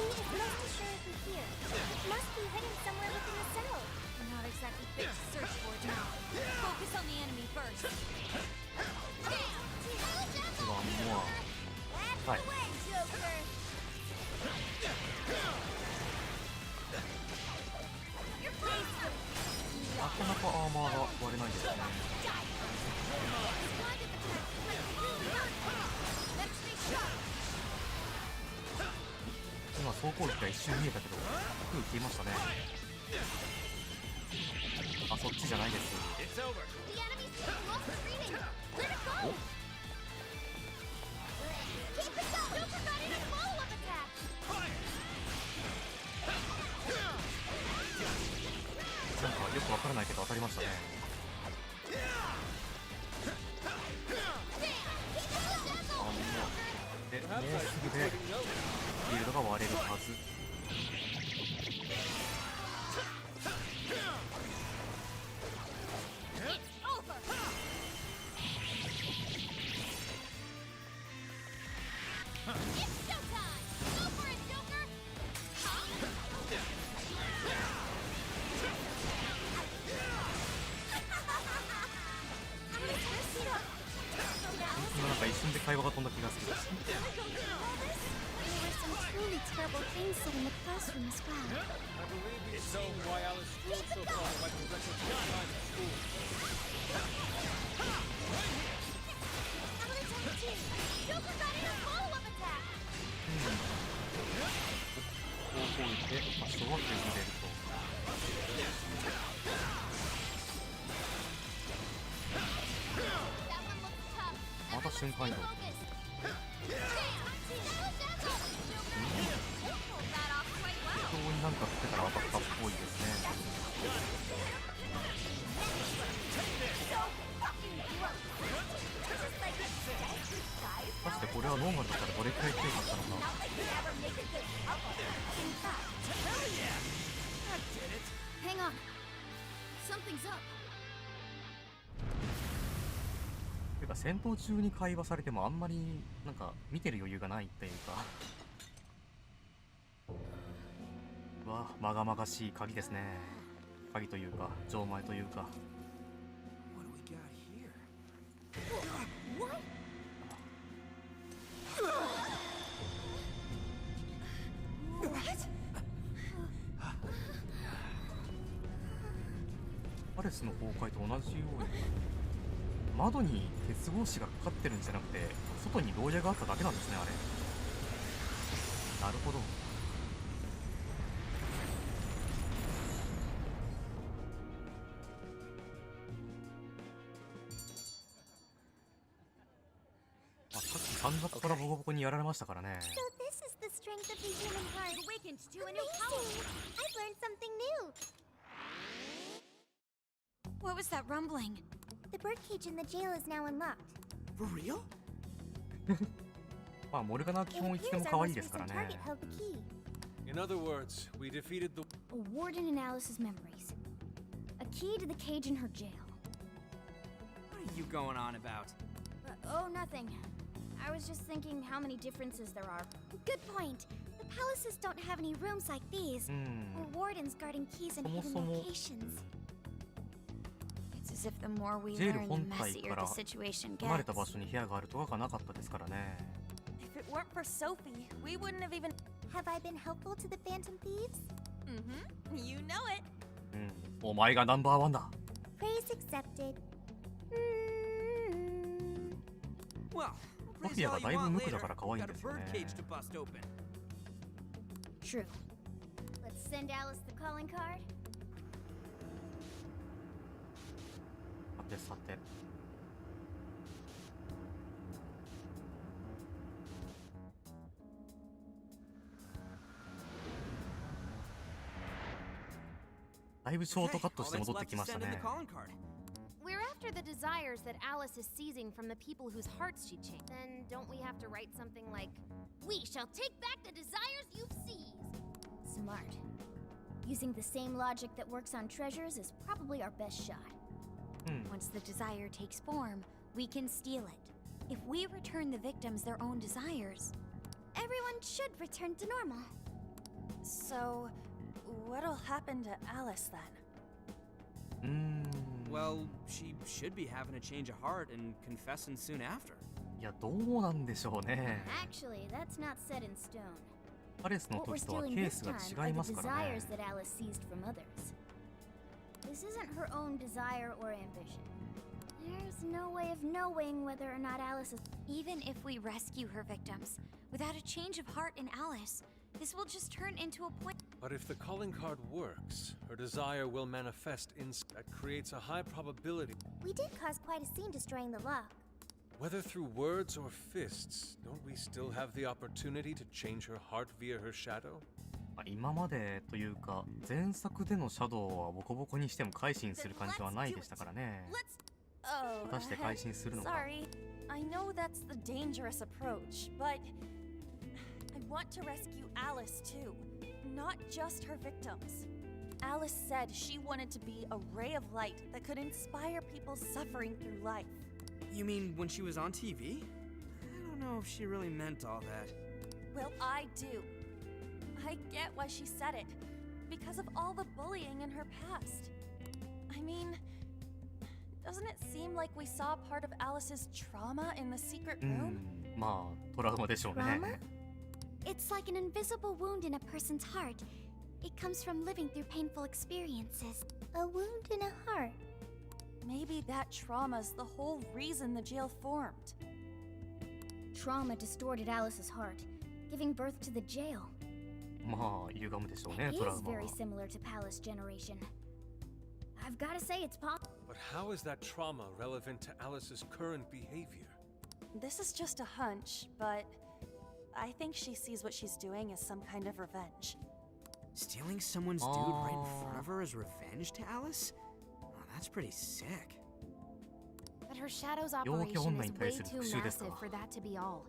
It's not assuredly here. It must be hidden somewhere within the cell. We're not exactly fit to search for it now. Focus on the enemy first. うわ、もう、はい。 なかなかアーマーが割れないですね。今総攻撃が一瞬見えたけど、すぐ消えましたね。あ、そっちじゃないです。 It's over. The enemy's taking off the reading. Let it go. Keep it going. Don't forget it. Follow-up attack. なんかよくわからないけど当たりましたね。あ、もうでもうすぐでフィールドが割れるはず。 なんか一瞬で会話が飛んだ気がする。 There were some truly terrible things said in the classroom as well. I believe we've seen why Alice feels so far like the rest of the time in school. Don't forget it. Follow-up attack. 高校行って場所を削れると。また瞬間移動。 Focus. か振ってたら当たったっぽいですね。果たしてこれはノーマルだったらどれくらい強かったのか。Hang on. Something's up. ていうか戦闘中に会話されてもあんまりなんか見てる余裕がないっていうかわあ、まがまがしい鍵ですね。鍵というか錠前というか。 What do we got here? What? パレスの崩壊と同じように窓に鉄格子がかかってるんじゃなくて外に牢屋があっただけなんですね、あれ。なるほど。さっき山岳からボコボコにやられましたからね。 So this is the strength of the human heart. Awakened to a new power. I've learned something new. What was that rumbling? The birdcage in the jail is now unlocked. For real? まあモルガナは基 It 本いつで appears も our 可愛い most ですから recent ね。 target held the key. In other words, we defeated the. A warden in Alice's memories. A key to the cage in her jail. What are you going on about? Oh, nothing. I was just thinking how many differences there are. Good point. The palaces don't have any rooms like these. うん Or wardens guarding keys in そも hidden そも locations. It's as if the more we ジェイル learn, 本 the 体 messier から the situation 離れた gets. 場所に部屋があるとかがなかったですからね。 If it weren't for Sophie, we wouldn't have even. Have I been helpful to the Phantom Thieves? Mm-hmm. You know it. うん、お前がナンバーワンだ。 Praise accepted. Well, ソ praise フィア all が you だいぶ want 無垢 later. だから可愛いん Got で a すよね。 birdcage to bust open. True. Let's send Alice the calling card. さてさて。だいぶショートカット All して that's 戻って left き is ました send in ね the。calling card. We're after the desires that Alice is seizing from the people whose hearts she changed. Then don't we have to write something like, "We shall take back the desires you've seized"? Smart. Using the same logic that works on treasures is probably our best shot. うん、 Once the desire takes form, we can steal it. If we return the victims their own desires, Everyone should return to normal. So, what'll happen to Alice then? うーん。 Well, she should be having a change of heart and confessing soon after. いや、どうなんでしょうね。 Actually, that's not set in stone. パレスの What we're 時とはケ stealing ー this ス time が違い are ま the すからね。 desires that Alice seized from others. This isn't her own desire or ambition. There's no way of knowing whether or not Alice is. even if we rescue her victims, without a change of heart in Alice, this will just turn into a point. But if the calling card works, her desire will manifest in. That creates a high probability. We did cause quite a scene destroying the lock. Whether through words or fists, don't we still have the opportunity to change her heart via her shadow? まあ今までというか前作でのシャドウはボコボコにしても改心する感じはないでしたからね。 Let's. Oh. 果たして改心するのか。 Sorry. I know that's the dangerous approach, but I want to rescue Alice too, not just her victims. Alice said she wanted to be a ray of light that could inspire people suffering through life. You mean when she was on TV? I don't know if she really meant all that. Well, I do. I get why she said it. Because of all the bullying in her past. I mean, doesn't it seem like we saw part of Alice's trauma in the secret う room? ん、まあトラウマでしょうね。 Trauma? It's like an invisible wound in a person's heart. It comes from living through painful experiences. A wound in a heart. Maybe that trauma's the whole reason the jail formed. Trauma distorted Alice's heart, giving birth to the jail. まあ歪むでしょうね It トラ is ウマは very。similar to Palace Generation. I've got to say it's possible. But how is that trauma relevant to Alice's current behavior? This is just a hunch, but I think she sees what she's doing as some kind of revenge. Stealing someone's dude right in front of her as revenge to Alice? Oh, that's pretty sick. But her Shadow's operation is way too massive for that to be all.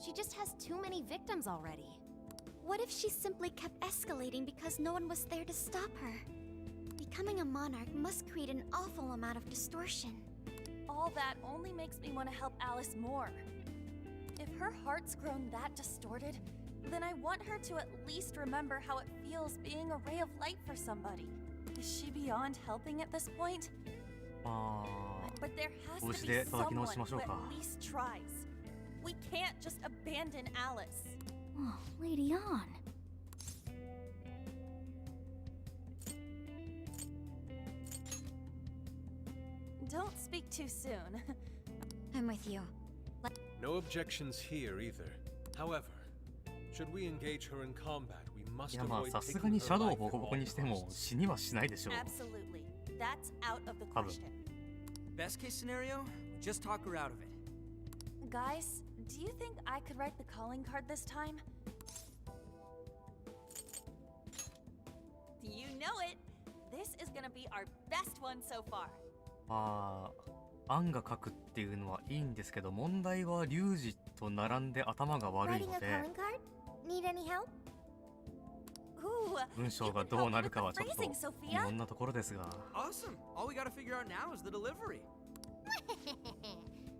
She just has too many victims already. What if she simply kept escalating because no one was there to stop her? Becoming a monarch must create an awful amount of distortion. All that only makes me want to help Alice more. If her heart's grown that distorted, then I want her to at least remember how it feels being a ray of light for somebody. Is she beyond helping at this point? But there has to be someone who at least tries. We can't just abandon Alice. Oh, Lady On. Don't speak too soon. I'm with you. No objections here either. However, should we engage her in combat, we must いやまあ avoid さすがに taking シャドウ her をボコボコにしても死にはしないでしょう。 Absolutely. That's out of the question. Best case scenario, we just talk her out of it. Guys, do you think I could write the calling card this time? You know it! This is gonna be our best one so far. まあアンが書くっていうのはいいんですけど、問題はリュウジと並んで頭が悪い Writing の a で calling card? Need any help? Ooh, 文章 you が can どう help な me る with か the はちょっと phrasing, 疑 Sophia. 問なところですが。 Awesome. All we gotta figure out now is the delivery.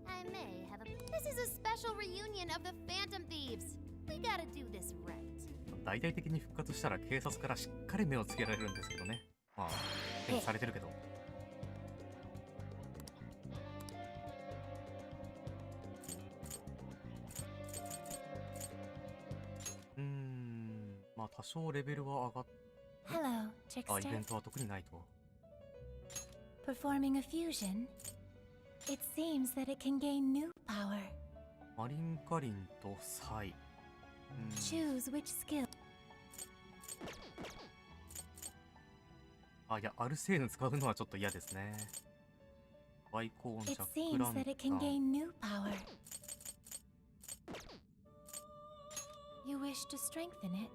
I may have a. This is a special reunion of the Phantom Thieves. We gotta do this right. 大々的に復活したら警察からしっかり目をつけられるんですけどね。まあ検知されてるけど。まあ多少レベルは上がっ Hello, イベン Trickster. トは特にないと。 Performing a fusion? It seems that it can gain new power. マリンカリンとサイ。Choose which skill. いや、アルセーヌ使うのはちょっと嫌ですね。バイコーンジ It ャック seems ランタ that it can ン。 gain new power. You wish to strengthen it?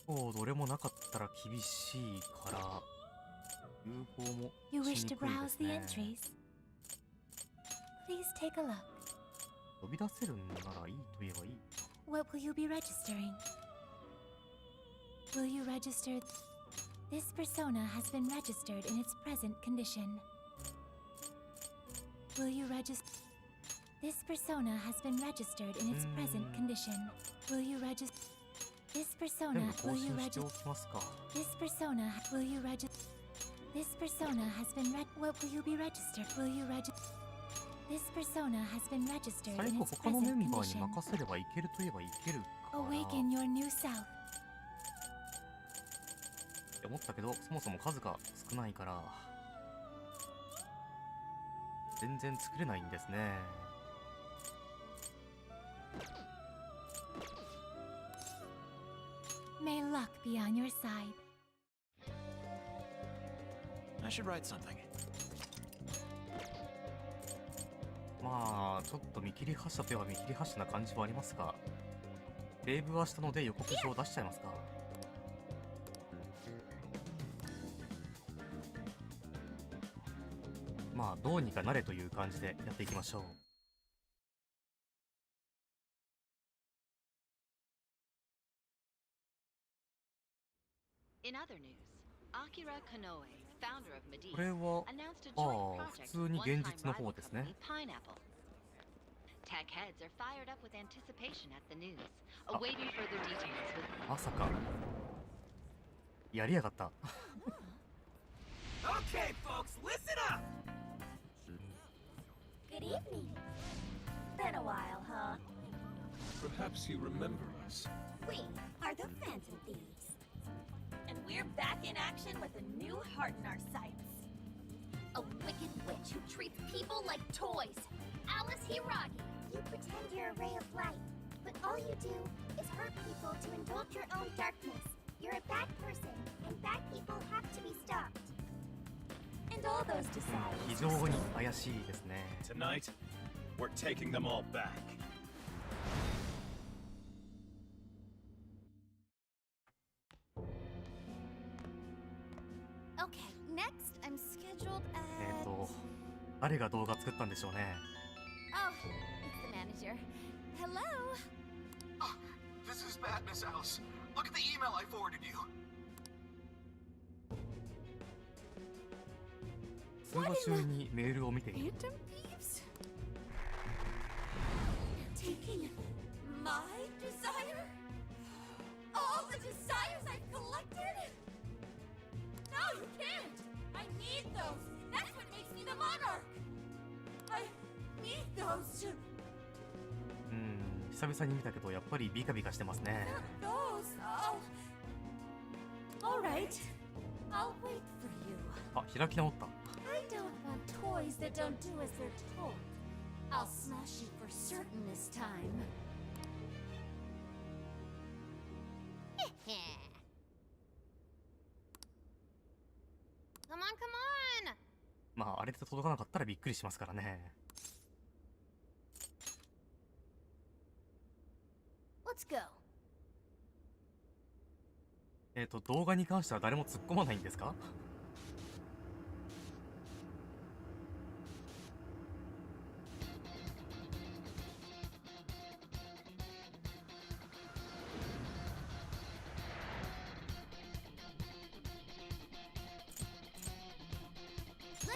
どれもなかったら厳しいから融合も You し wish に to くいで browse す the ね。 entries? Please take a look. 呼び出せるんならいいと言えばいい。 What will you be registering? Will you register? This persona has been registered in its present condition. Will you register? This persona has been registered in its present condition. Will you register? This 全 persona, 部 will 更 you 新してお register? きますか。 This persona, will you register? This persona has been what will you be registered? Will you register? This persona has been registered 最 in 後 its 他のメ present ンバーに condition. 任せればいけるといえばいけるから。 Awaken your new self. って思ったけど、そもそも数が少ないから全然作れないんですね。May luck be on your side. I should write something. まあちょっと見切り発車といえば見切り発車な感じはありますが、レイブはしたので予告書を出しちゃいますか。まあどうにかなれという感じでやっていきましょう。これは普通に現実の方ですね。まさかやりやがった。Okay, folks, listen up! Good evening. Been a while, huh? Perhaps you remember us. We are the Phantom Thieves. And we're back in action with a new heart in our sights. A wicked witch who treats people like toys. Alice Hiragi. You pretend you're a ray of light, but all you do is hurt people to indulge your own darkness. You're a bad person, and bad people have to be stopped. And all those desires. 非常に怪しいですね。 Tonight, we're taking them all back. う Okay, next I'm scheduled at... 誰が動画作ったんでしょうね。Oh, it's the manager. Hello? This is bad, Miss Alice. Look at the email I forwarded you. 通話中にメールを見ている。Phantom thieves? Taking my desire? All the desires I've collected? No, you can't! I need those! That's what makes me the monarch! I need those to... 久々に見たけどやっぱりビカビカしてますね。 Those! Alright. I'll wait for you. あ、開き直った。 I don't want toys that don't do as they're told. I'll smash you for certain this time. Come on, come on! まああれで届かなかったらびっくりしますからね。Let's go. 動画に関しては誰も突っ込まないんですか？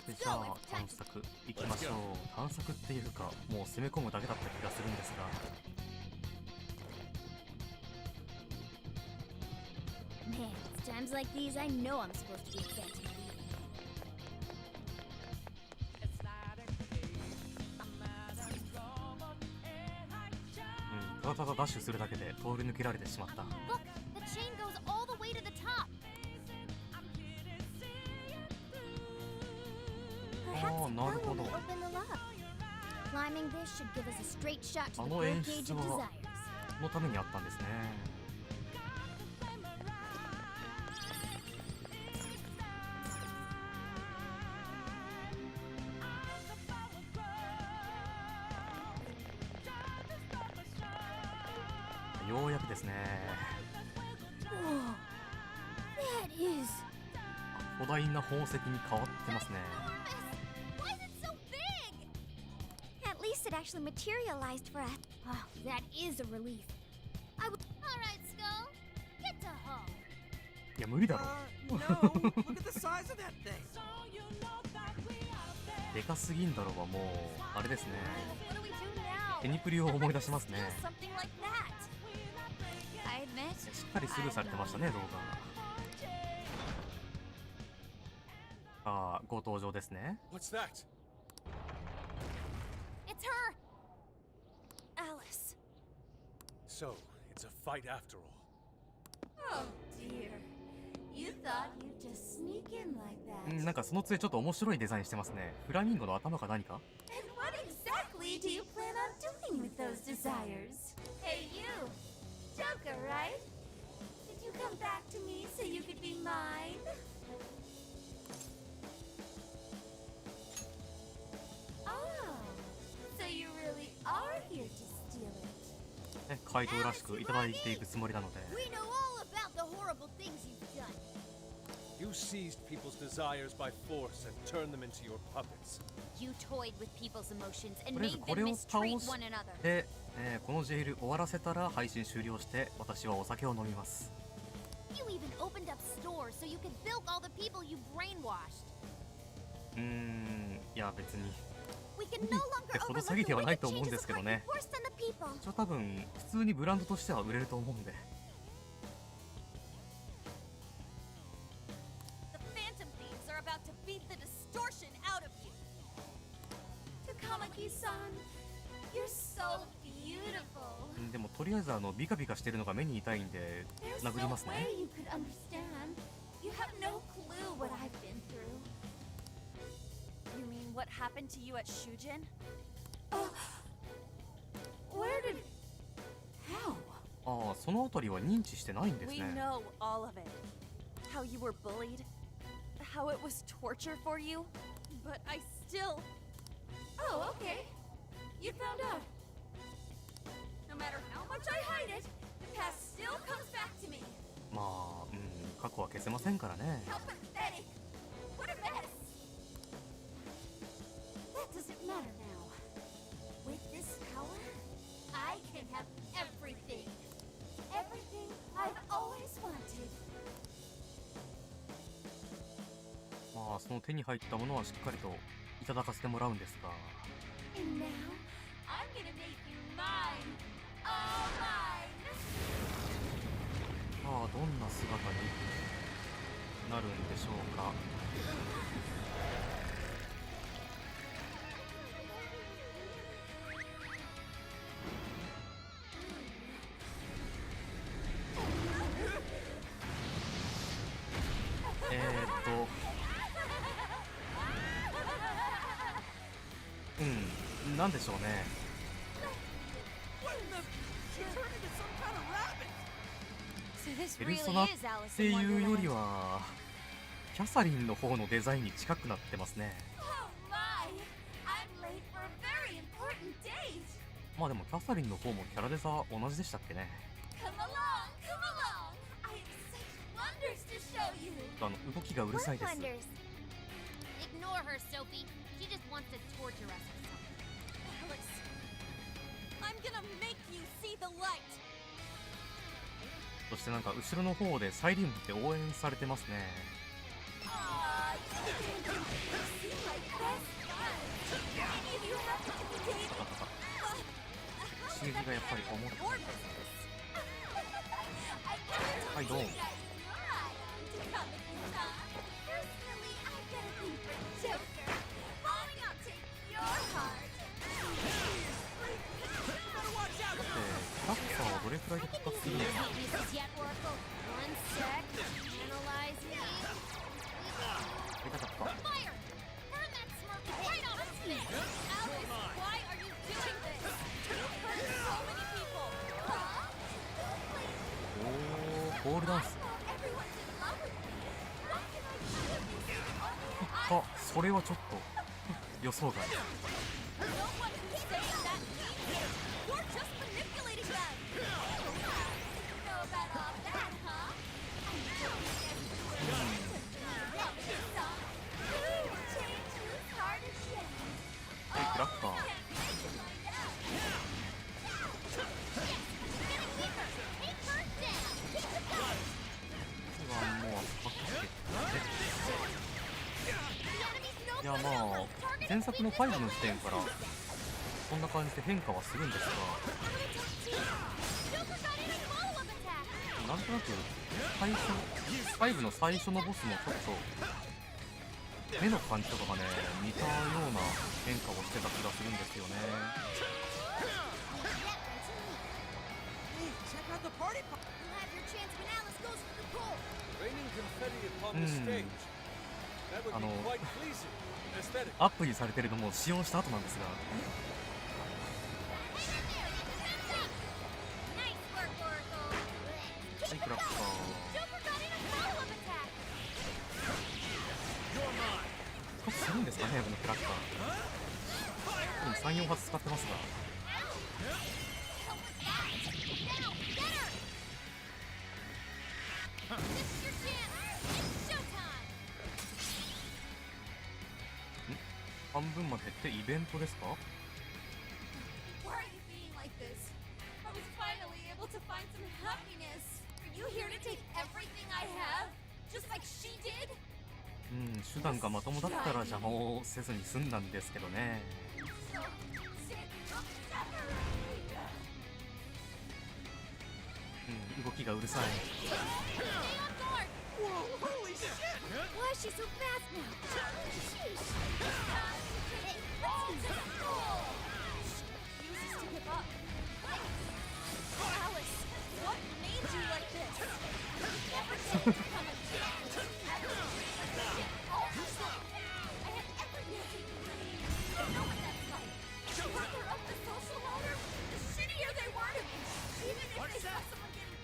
じゃあ探索行きましょう。探索っていうかもう攻め込むだけだった気がするんですが。Man, it's times like these I know I'm supposed to be a phantom thief. ただただダッシュするだけで通り抜けられてしまった。 Look, the chain goes all the way to the top. ああ、なるほど。 Open the lock. Climbing this should give us a straight shot to あ the の演 birdcage 出 of は desires. のためにあったんですね。ようやくですね。 Whoa. That is... 巨大な宝石に変わってますね。 Why is it so big? At least it actually materialized for us. Oh, that is a relief. All right, Skull. Get to home. いや無理だろ。 No! Look at the size of that thing! でかすぎんだろはもうあれですね。 What do we do now? テニプリを思い出しますね。 Something like that. I admit, しっかりスルーされてましたね動画。ああ、ご登場ですね。 What's that? It's her. Alice. So, it's a fight after all. Oh dear. You thought you'd just sneak in like that. なんかその杖ちょっと面白いデザインしてますね。フラミンゴの頭か何か？ And what exactly do you plan on doing with those desires? Hey you! Joker, right? Did you come back to me so you could be mine? Oh, so you really are here to steal it. ね、怪盗らしくいただいていくつもりなので。 We know all about the horrible things you've done. You seized people's desires by force and turned them into your puppets. You toyed with people's emotions と and りあえず made これ them を倒 mistreat し one another. て、このジェイル終わらせたら配信終了して私はお酒を飲みます。 You even opened up stores so you could bilk all the people you brainwashed. いや別に We can no ってほ longer ど overlook 詐欺 the ではない wicked と思うん changes で of すけど heart ね。 we forced on the people. 一応多分普通にブランドとしては売れると思うんで。 The Phantom Thieves are about to beat the distortion out of you. Takamaki-san, you're so beautiful. でもとりあえずビカビカしてるのが目に痛いんで There's 殴り no ますね。 way you could understand. You have no clue what I've been through. You mean what happened to you at Shujin? Where did... How? ああ、そのあたりは認知してないんです We ね。 know all of it. How you were bullied. How it was torture for you. But I still... Oh, okay. You found out. No matter how much I hide it, the past still comes back to me. まあ、過去は消せませんからね。 How pathetic. does it matter now? With this power, I can have everything. Everything I've always wanted. まあその手に入ったものはしっかりといただかせてもらうんですが、 And now, I'm gonna make you mine. All mine. さあどんな姿になるんでしょうか。なんでしょうね。ペルソナっていうよりはキャサリンの方のデザインに近くなってますね。まあでもキャサリンの方もキャラデザ同じでしたっけね。動きがうるさいです。Ignore her, Sophie. She just wants to torture us or something. Alice, I'm gonna make you see the light. そしてなんか後ろの方でサイリウムって応援されてますね。刺激がやっぱり重い。はいどうも。タッカーはどれくらいで使っていいのかな。痛かった。おー、ポールダンス。あ、それはちょっと予想外。クラッカー。いやまあ前作の5の時点からこんな感じで変化はするんですが、なんとなく5の最初のボスもちょっと目の感じとかがね似たような変化をしてた気がするんですよね。アップにされてるのも使用した後なんですが、はいクラッカー。するんですかね、このクラッカー。3、4発使ってますが。半分まで減ってイベントですか。手段がまともだったら邪魔をせずに済んだんですけどね。動きがうるさい。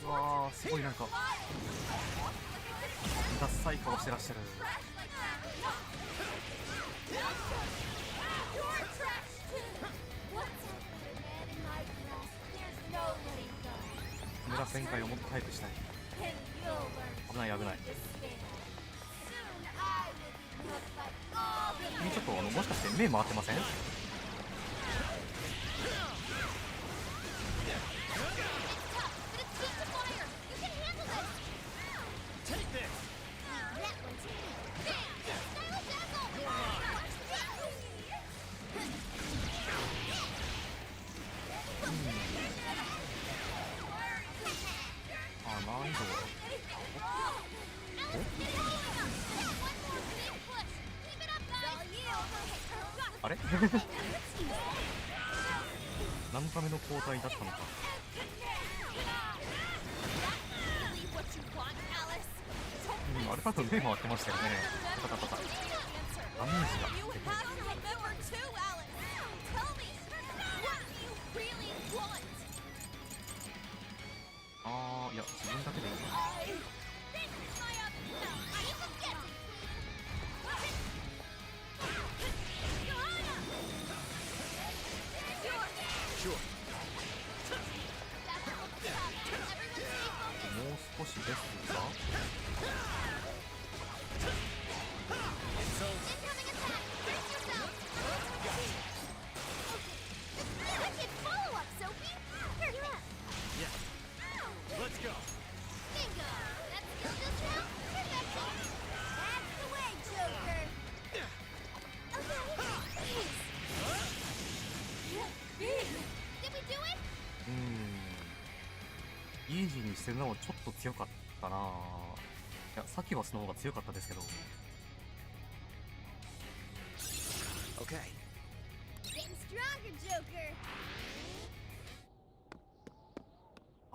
うわー、すごいなんかダッサい顔してらっしゃる。村旋回をもっとタイプしたい。危ない危ない。君ちょっともしかして目回ってません？難易度あれ何のための交代だったのか。あれ多分目回ってましたよね。パタパタダメージが出てる。いや自分だけでいいかな。もう少しですがイージーにしてるのはちょっと強かったな。いやサキバスの方が強かったですけど。Okay.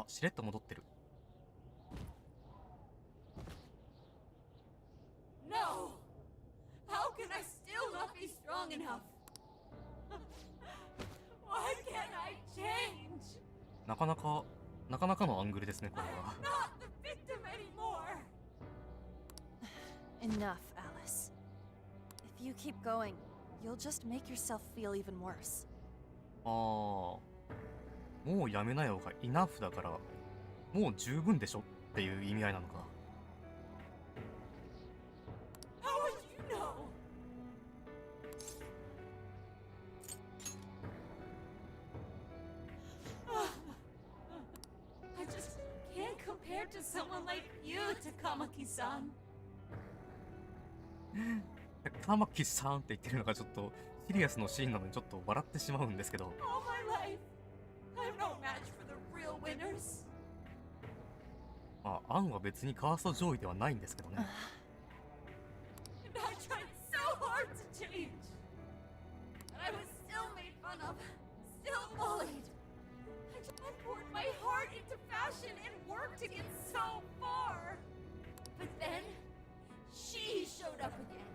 しれっと戻ってる。 No! How can I still not be strong enough? Why can't I change? なかなかのアングルですねこれは。 Not the victim anymore! Enough, Alice. If you keep going, you'll just make yourself feel even worse. もうやめなよがイナフだからもう十分でしょっていう意味合いなのか。 How would you know? I just can't compare to someone like you, Takamaki-san. カマキさんって言ってるのがちょっとシリアスのシーンなのにちょっと笑ってしまうんですけど。 All my life, I'm no match for the real winners. アンは別にカースト上位ではないんですけどね。 And I tried so hard to change. But I was still made fun of, still bullied. I poured my heart into fashion and worked to get so far. But then, she showed up again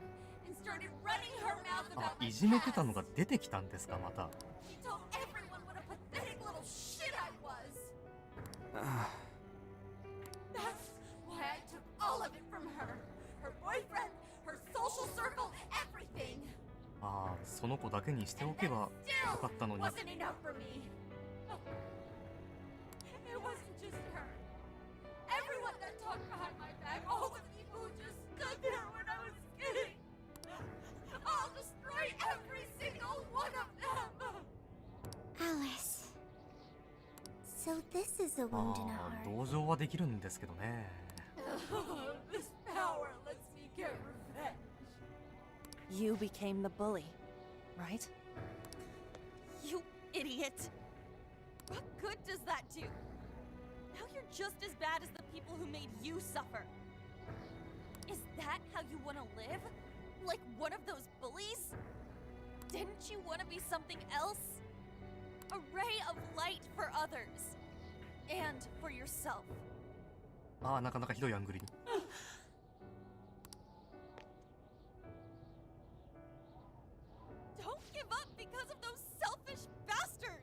and started running her mouth about my いじめてたの past. が出てきたんですかまた。 She told everyone what a pathetic little shit I was. That's why I took all of it from her. Her boyfriend, her social circle, everything. その子だけにしておけばよかったのに。 Wasn't enough for me. It wasn't just her. Everyone that talked behind my back, all the people who just stood there when I was kidding. I'll destroy every single one of them. Alice. So this is a wound in a heart. 同情はできるんですけどね。 This power lets me get revenge. You became the bully, right? You idiot! What good does that do? Now you're just as bad as the people who made you suffer. Is that how you want to live? Like one of those bullies? Didn't you want to be something else? A ray of light for others. And for yourself. なかなかひどいアングルに。 Don't give up because of those selfish bastards!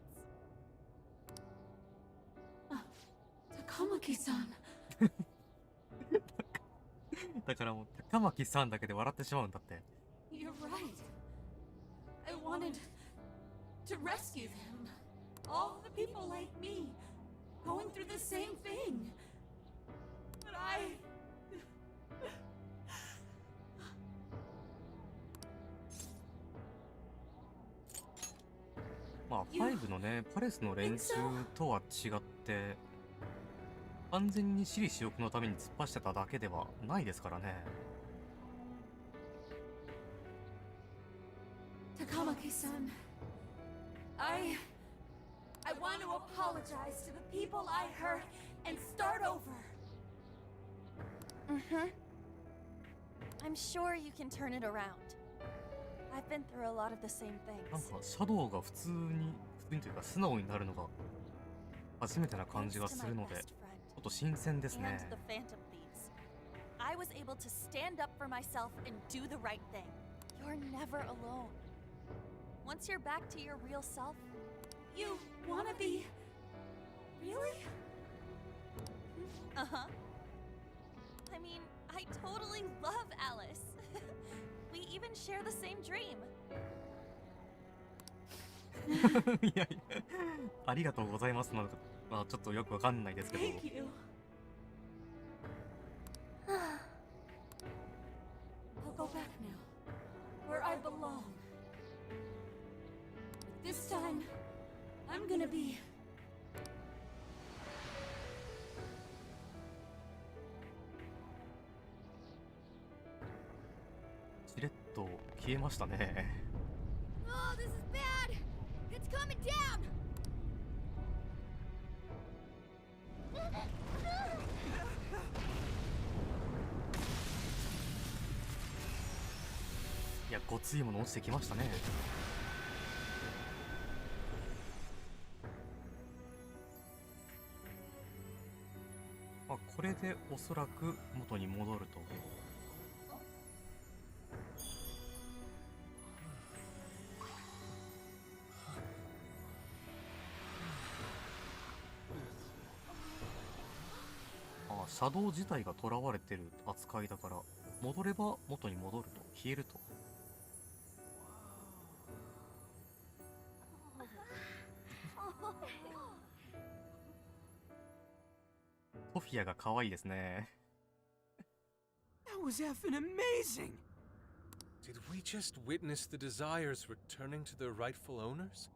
Takamaki-san. だからもう高巻さんだけで笑ってしまうんだって。 You're right. I wanted to rescue them. All the people like me, going through the same thing. But 5のね、パレスの連中とは違って、完全に私利私欲のために突っ走ってただけではないですからね。Takamaki-san, I want to apologize to the people I hurt and start over. I'm sure you can turn it around. I've been through a lot of the same なん things. かシャドウが普通にというか素直になるのが初めてな感じが Thanks す to る my ので、ち best ょ friend っと新鮮です and ね。 the Phantom Thieves. I was able to stand up for myself and do the right thing. You're never alone. Once you're back to your real self, You wanna be... Really? uh-huh. I mean, I totally love Alice. We even share the same dream. いやいや、ありがとうございますなのか、まあちょっとよくわかんないですけど。 Thank you. I'll go back now, where I belong. But this time, I'm gonna be... しれっと消えましたね。Oh, this is bad! It's coming down! いや、ごついもの落ちてきましたね。まあ、これでおそらく元に戻ると。あ、シャドウ自体が囚われてる扱いだから、戻れば元に戻ると、消えると。ソフィアが可愛いですね。 That was effing amazing! Did we just witness the desires returning to their rightful owners?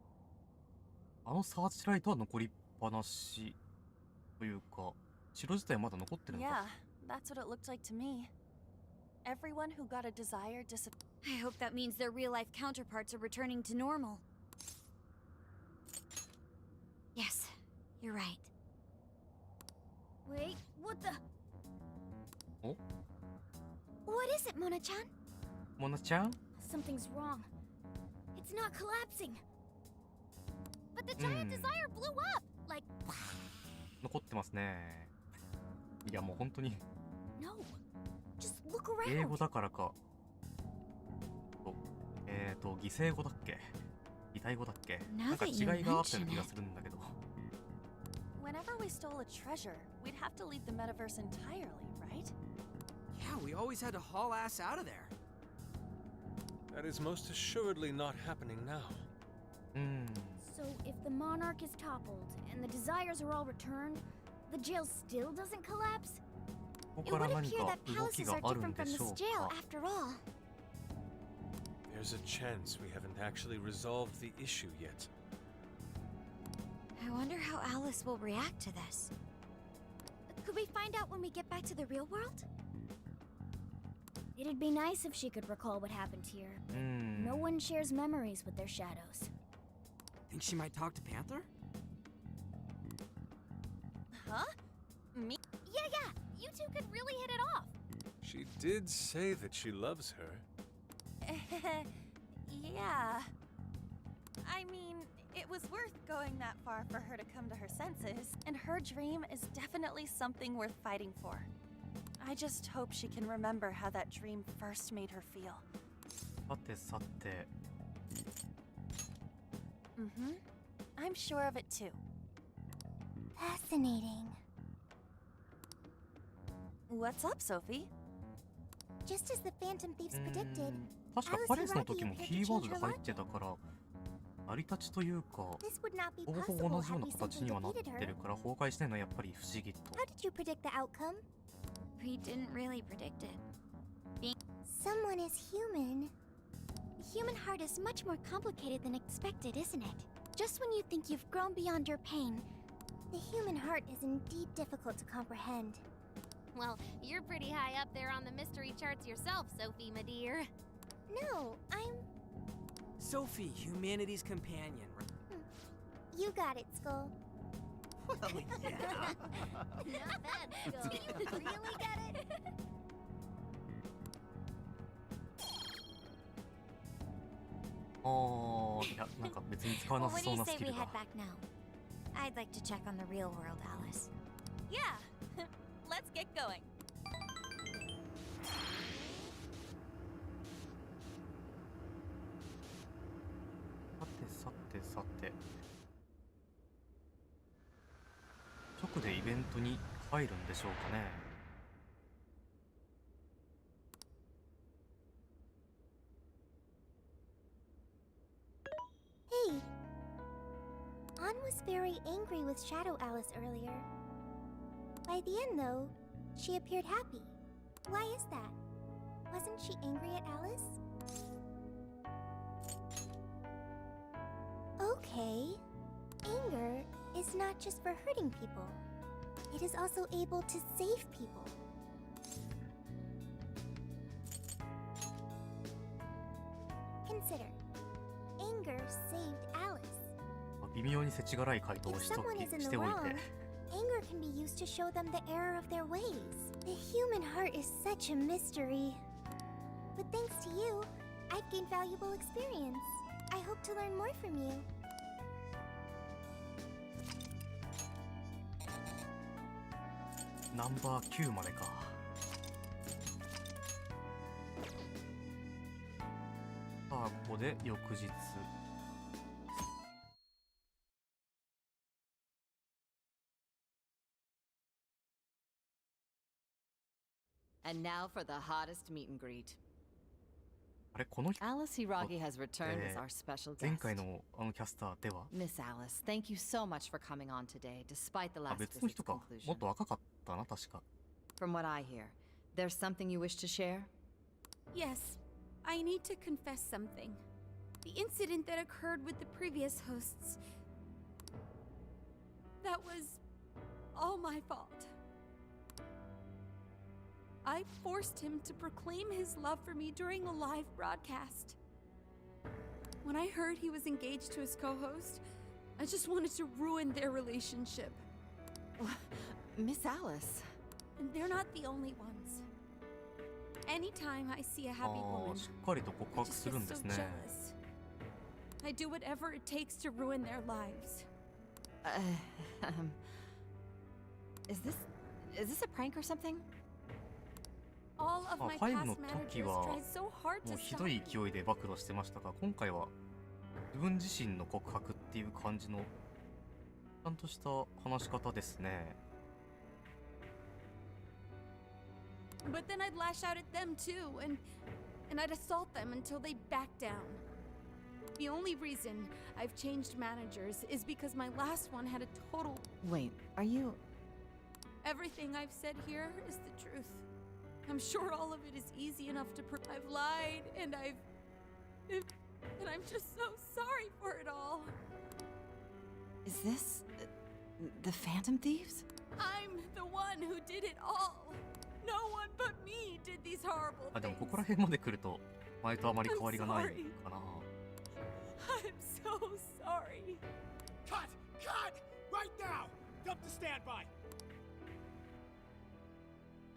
あのサーチライトは残りっぱなしというか、城自体まだ残ってるの Yeah, か。 that's what it looked like to me. Everyone who got a desire disappeared. I hope that means their real-life counterparts are returning to normal. Yes, you're right. Wait, what the? お、 What is it, Mona-chan? モナちゃん？ Something's wrong. It's not collapsing. But the giant desire blew up! Like, 残ってますね。いや、もう本当に No. Just look 英 around. 語だからか。犠牲語だっけ？擬態語だっけ？なんか違いがあったような気がするんだけど。 Whenever we stole a treasure, we'd have to leave the metaverse entirely, right? Yeah, we always had to haul ass out of there. That is most assuredly not happening now. So if the monarch is toppled and the desires are all returned, the jail still doesn't collapse? こ It こから would 何 appear か that 動き palaces が are あるん different で from しょ this う jail か。 after all. There's a chance we haven't actually resolved the issue yet. I wonder how Alice will react to this. Could we find out when we get back to the real world? It'd be nice if she could recall what happened here. No one shares memories with their shadows. Think she might talk to Panther? Huh? Me? yeah, you two could really hit it off! She did say that she loves her. Yeah. I mean, it was worth going that far for her to come to her senses, and her dream is definitely something worth fighting for. I just hope she can remember how that dream first made her feel. さてさて、 I'm sure of it too. Fascinating. What's up, Sophie? Just as the Phantom Thieves predicted, 確かパレスの時もキーワードで入ってたから、成り立ちというか、 this would not be ほぼほぼ possible 同じよう had な we 形 simply にはなって defeated る her. から崩壊してるのはやっぱり不思議と。 How did you predict the outcome? We didn't really predict it. Someone is human. The human heart is much more complicated than expected, isn't it? Just when you think you've grown beyond your pain, the human heart is indeed difficult to comprehend. Well, you're pretty high up there on the mystery charts yourself, Sophie, my dear. No, I'm... Sophie, humanity's companion. You got it, Skull. Well, yeah. Not bad, Skull. Do you really get it? いや、なんか別に使わな Well, さ what そ do う you な say スキ we ル head が。 back now? I'd like to check on the real world, Alice. Yeah, let's get going. さてさてさて。直でイベントに入るんでしょうかね。Hey. Ann was very angry with Shadow Alice earlier. By the end, though, she appeared happy. Why is that? Wasn't she angry at Alice? Okay. Anger is not just for hurting people. It is also able to save people. Consider. Anger saved Alice. 微妙に世知辛い回答を If しと someone is in し the ておい wrong, て。 anger can be used to show them the error of their ways. The human heart is such a mystery. But thanks to you, I've gained valuable experience. I hope to learn more from you. Number 9までか。さあ、ここで翌日。And now for the hottest meet and greet. あれ、この人 Alice Hiragi has returned as our special 前 guest. 回のあのキャスターでは Miss Alice, thank you so much for coming on today, despite the あ、 last 別の visit's 人か。も conclusion. っと若かったな、確か。 From what I hear, there's something you wish to share? Yes, I need to confess something. The incident that occurred with the previous hosts. That was all my fault. I forced him to proclaim his love for me during a live broadcast. When I heard he was engaged to his co-host, I just wanted to ruin their relationship. Miss Alice. And they're not the only ones. Anytime I see a happy あ woman, あ、しっかりと告 I 白 just するん get で so すね。 jealous. I do whatever it takes to ruin their lives. Is this a prank or something? All of まあ、 my 5 past の managers 時は tried so hard も to うひ stop どい me. 勢いで暴露してましたが、今回は自分自身の告白っていう感じのちゃんとした話し方ですね。 But then I'd lash out at them too, and I'd assault them until they back down. The only reason I've changed managers is because my last one had a total... Wait, are you... Everything I've said here is the truth. I'm sure all of it is easy enough to prove. I've lied, and and I'm just so sorry for it all. Is this... the Phantom Thieves? I'm the one who did it all. No one but me did these horrible あ、でも things. ここら辺まで来ると前とあまり変わりがないかな。 I'm so sorry. Cut! Cut! Right now! Dump to standby!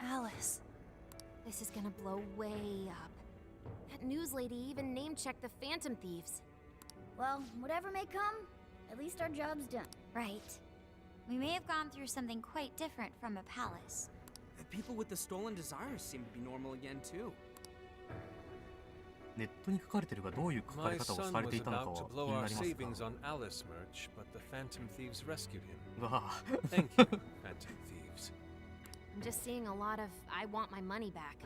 Alice, this is gonna blow way up. That news lady even name-checked the Phantom Thieves. Well, whatever may come, at least our job's done. Right. We may have gone through something quite different from a palace. The people with the stolen desires seem to be normal again too. ネットに書かれてるがどういう書か My れ方を son されて was いたのか about は to 気 blow にな our ります savings が。 on Alice merch, but the Phantom Thieves rescued him. うわあ Thank you, Phantom Thieves. I'm just seeing a lot of I want my money back.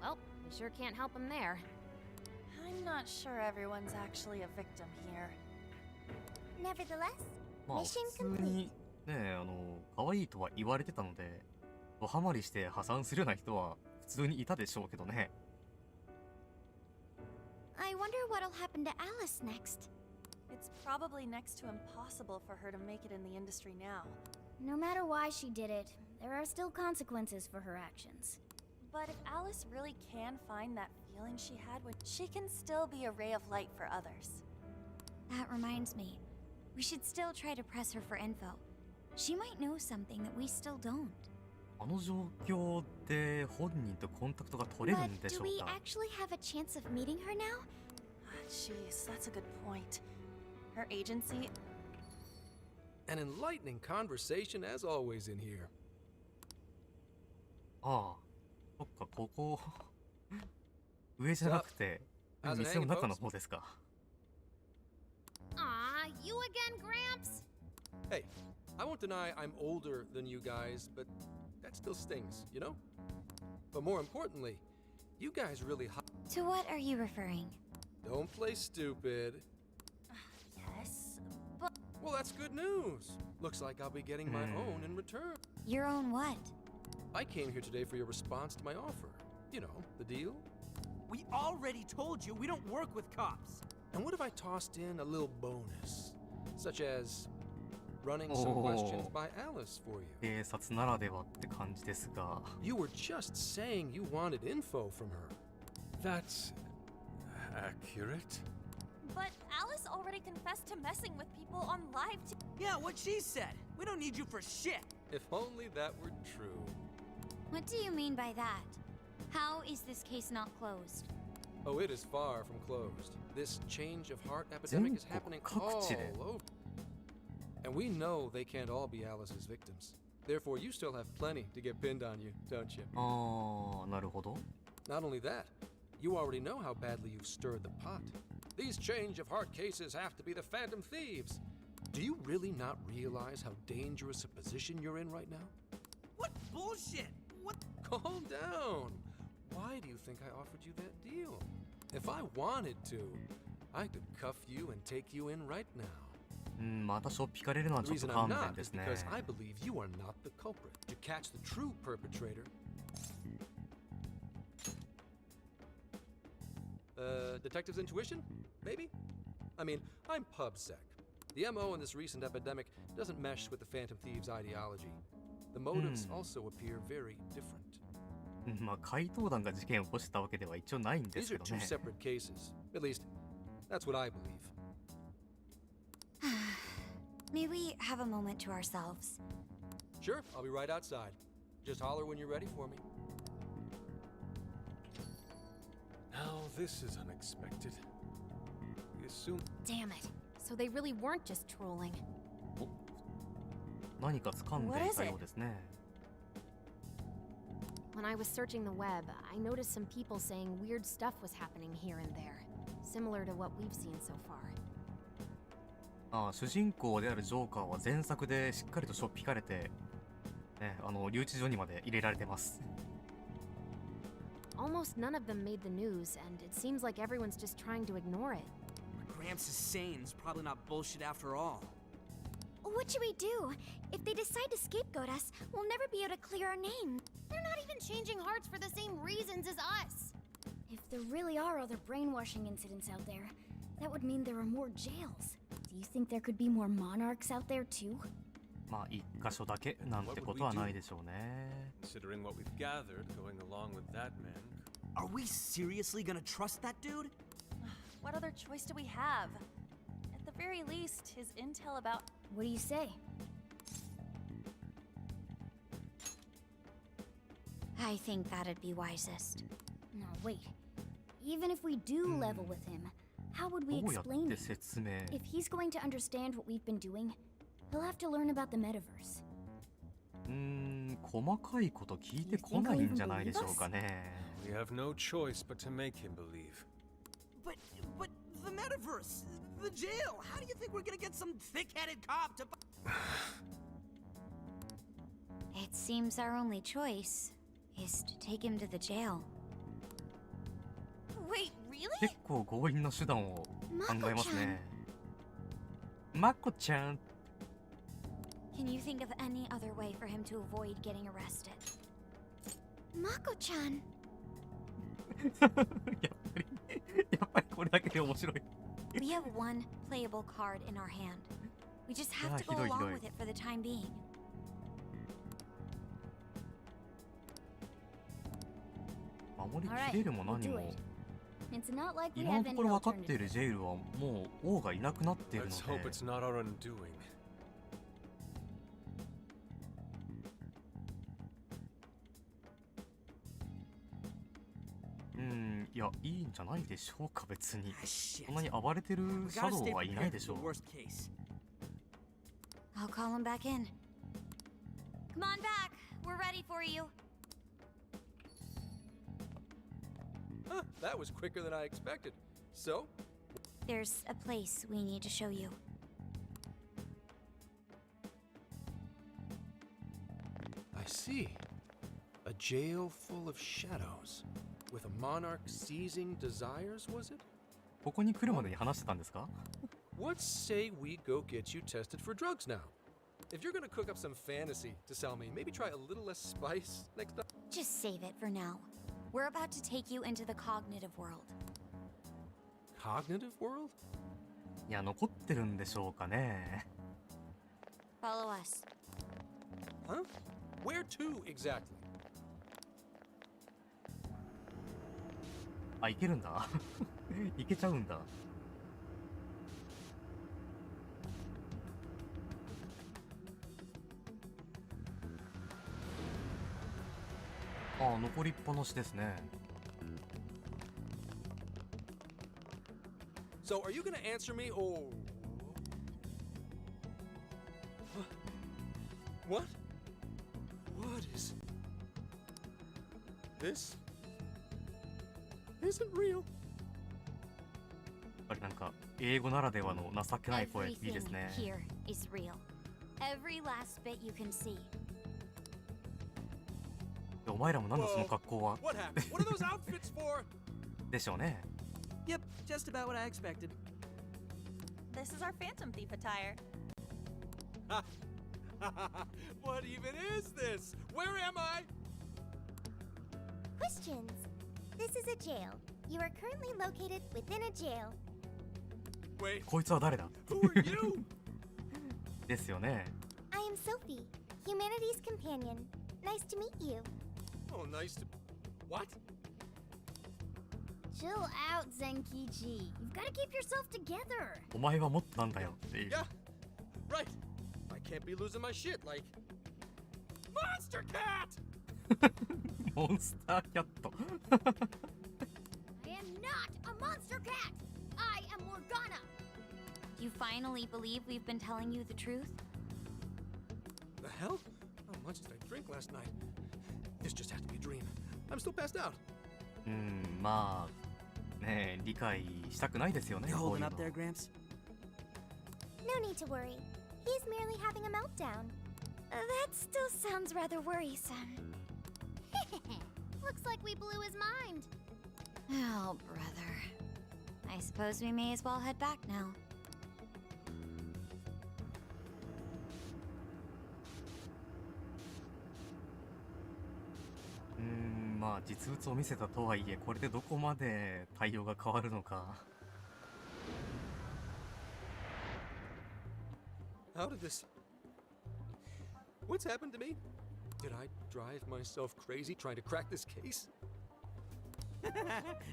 Well, we sure can't help him there. I'm not sure everyone's actually a victim here. Nevertheless, まあ mission 普通にね、可愛いとは言われてたので、ドハマりして破産するような人は普通にいたでしょうけどね。 I wonder what'll happen to Alice next. It's probably next to impossible for her to make it in the industry now. No matter why she did it, there are still consequences for her actions. But if Alice really can find that feeling she had when she can still be a ray of light for others. That reminds me. We should still try to press her for info. She might know something that we still don't. あの状況で本人とコンタクトが取れる But んでし do ょ we うか actually have a chance of meeting her now? Jeez, that's a good point. Her agency. An enlightening conversation as always in here. ああ、そっか、ここ上じゃなくて店の中の方ですか。Aw, you again, Gramps? Hey, I won't deny I'm older than you guys, but that still stings, you know? But more importantly, you guys really To what are you referring? don't play stupid. Yes, but Well, that's good news. Looks like I'll be getting my own in return. Your own what? I came here today for your response to my offer. You know, the deal. We already told you we don't work with cops. And what if I tossed in a little bonus? Such as running some questions by Alice for you. 警察ならではって感じですが。 You were just saying you wanted info from her. That's accurate. but Alice already confessed to messing with people on live Yeah, what she said. We don't need you for shit. If only that were true. What do you mean by that? How is this case not closed? Oh, it is far from closed. This change of heart epidemic is happening all over. And we know they can't all be Alice's victims. Therefore, you still have plenty to get pinned on you, don't you? ああ、なるほど。 Not only that, you already know how badly you've stirred the pot. These change of heart cases have to be the Phantom Thieves. Do you really not realize how dangerous a position you're in right now? What bullshit? What? Calm down. Why do you think I offered you that deal? If I wanted to, I could cuff you and take you in right now. またしょっぴかれるのは The ちょっ reason と I'm 勘弁 not で is すね。 because I believe you are not the culprit. To catch the true perpetrator. Detective's intuition? Maybe? I mean, I'm PubSec. The MO in this recent epidemic doesn't mesh with the Phantom Thieves' ideology. The motives also appear very different. まあ怪盗団が事件を起こしたわけでは一応ないんです These け are ど two ね。 separate cases. At least, that's what I believe. May we have a moment to ourselves? Sure, I'll be right outside. Just holler when you're ready for me. Now this is unexpected. We assume Damn it. So they really weren't just trolling. 何か掴んでいたようですね。 When I was searching the web, I noticed some people saying weird stuff was happening here and there, similar to what we've seen so far. ああ、主人公であるジョーカーは前作でしっかりとしょっぴかれて、ね、留置所にまで入れられてます。 Almost none of them made the news, and it seems like everyone's just trying to ignore it. What Gramps is saying is probably not bullshit after all. What should we do? If they decide to scapegoat us, we'll never be able to clear our name. They're not even changing hearts for the same reasons as us. If there really are other brainwashing incidents out there, that would mean there are more jails. Do you think there could be more monarchs out there too? まあ一箇所だけなんてことはないでしょうね。 considering what we've gathered going along with that man. Are we seriously gonna trust that dude? What other choice do we have? At the very least, his intel about. What do you say? I think that'd be wisest. No, wait. Even if we do level with him, how would we どうや explain って it? 説明 If he's going to understand what we've been doing, he'll have to learn about the metaverse. 細かいこと聞いてこないんじゃないでしょうかね。 We have no choice but to make him believe. But the metaverse, the jail. How do you think we're gonna get some thick-headed cop to? It seems our only choice is to take him to the jail. Wait, really? 結構強引な手段を考えますね。マコちゃん。 Can you think of any other way for him to avoid getting arrested? Mako-chan! やっぱりこれだけで面白い。We have one playable card in our hand. We just have to go Hidoi, along hidoi. with it for the time being. 守り Alright, きれるも we'll 何 do も it. It's not like we 今の have と any ころ分かっている alternative. ジェイルはもう王がいなくなっているの Let's で hope it's not our undoing. いやいいんじゃないでしょうか別に Ah, shit. そんなに暴れてる We シャ gotta ドウ stay はいない prepared で for しょ the う worst case. I'll call him back in. Come on back. We're ready for you. Huh, that was quicker than I expected. So, There's a place we need to show you. I see. A jail full of shadows. With a monarch seizing desires, was it? ここに来るまでに話してたんですか What say we go get you tested for drugs now? If you're gonna cook up some fantasy to sell me, maybe try a little less spice next time. Just save it for now. We're about to take you into the cognitive world. Cognitive world? いや残ってるんでしょうかね Follow us. Huh? Where to exactly? あいけるんだいけちゃうんだああ残りっぱなしですね So, are you gonna answer me or. What? What is. This isn't real. やっぱりなんか英語ならではの情けない声いいです Everything ね here is real. Every last bit you can see. お前らもなんだその格好は What happened? What are those outfits for? でしょうね Yep, just about what I expected. This is our Phantom Thief attire. What even is this? Where am I? Questions. This is a jail. You are currently located within a jail. Wait, こいつは誰だ who are you? ですよね I am Sophie, humanity's companion. Nice to meet you. Oh, nice to. What? Chill out, Zenkichi. You've got to keep yourself together. お前はもっとなんだよっていう Yeah, right. I can't be losing my shit like. Monster Cat! モンスターキャット I am not a monster cat. I am Morgana. You finally believe we've been telling you the truth? The hell? How much did I drink last night? This just had to be a dream. I'm still passed out. まあねえ理解したくないですよね You こう holding いうの up there, Gramps? No need to worry. He's merely having a meltdown. That still sounds rather worrisome. Looks like we blew his mind. Oh, brother. I suppose we may as well head back now. まあ実物を見せたとはいえこれでどこまで対応が変わるのか How did this. What's happened to me? Did I drive myself crazy trying to crack this case?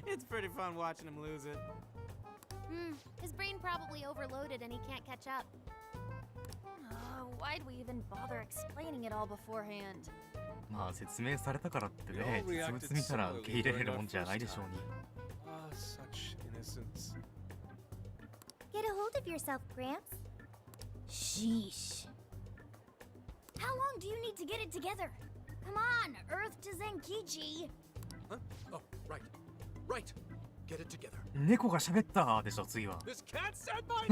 It's pretty fun watching him lose it. His brain probably overloaded and he can't catch up. Why'd we even bother explaining it all beforehand? まあ説明されたからってね We all 実 reacted 物見たら受け入れれるもんじゃないでしょうに Ah, such innocence. Get a hold of yourself, Gramps. Sheesh. How long do you need to get it together? Come on, Earth to Zenkichi. Huh? Oh, right. Right. Get it together. 猫が喋ったでしょ次は This cat said my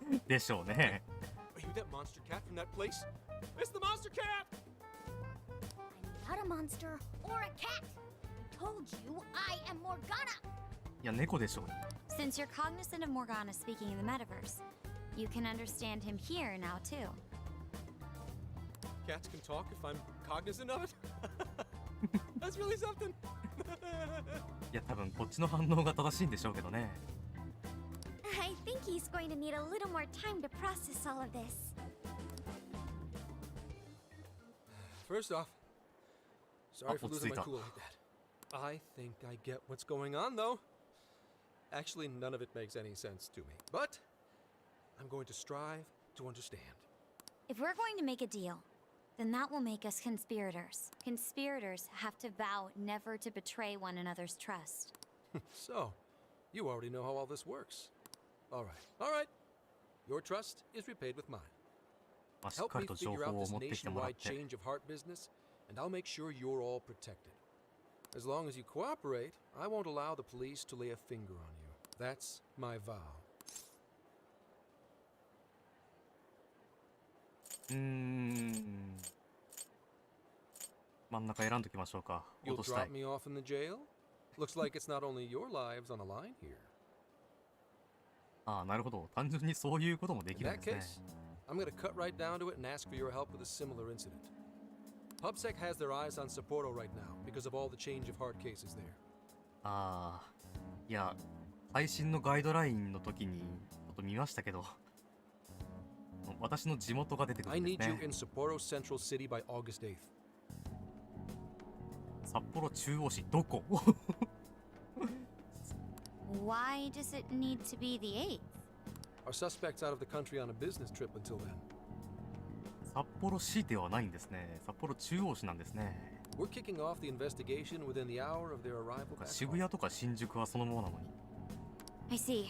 name! でしょうね Are you that monster cat from that place? It's the monster cat! I'm not a monster or a cat. I told you I am Morgana. いや猫でしょう Since you're cognizant of Morgana speaking in the metaverse, you can understand him here now too. Cats can talk if I'm cognizant of it? That's really something. いや多分こっちの反応が正しいんでしょうけどね。 I think he's going to need a little more time to process all of this. First off, sorry for Oh, losing my Zeta. cool like that. I think I get what's going on, though. Actually, none of it makes any sense to me. But I'm going to strive to understand. If we're going to make a deal, then that will make us conspirators. Conspirators have to vow never to betray one another's trust. So, you already know how all this works. All right. Your trust is repaid with mine. まあ、しっ Help か me りと情 figure 報 out を this 持ってきてもらっ nationwide て。 change of heart business, and I'll make sure you're all protected. As long as you cooperate, I won't allow the police to lay a finger on you. That's my vow. 真ん中選んどきましょうか。落 You'll としたい drop。me off in the jail? Looks like it's not only your lives on the line here. ああ、なるほど。単純にそういうこともでき In るん that ですね。 case, I'm gonna cut right down to it and ask for your help with a similar incident. PubSec has their eyes on Sapporo right now because of all the change of heart cases there. ああ、いや、配信のガイドラインの時にちょっと見ましたけど、私の地元が出てくる I んで need す you ね。 in Sapporo Central City by August 8th. 札幌中央市どこ？ Why does it need to be the 8th? Our suspect's out of the country on a business trip until then. 札幌市ではないんですね。札幌中央市なんですね。 We're kicking off the investigation within the hour of their arrival back 渋 home. 谷とか新宿はそのままなのに。 I see.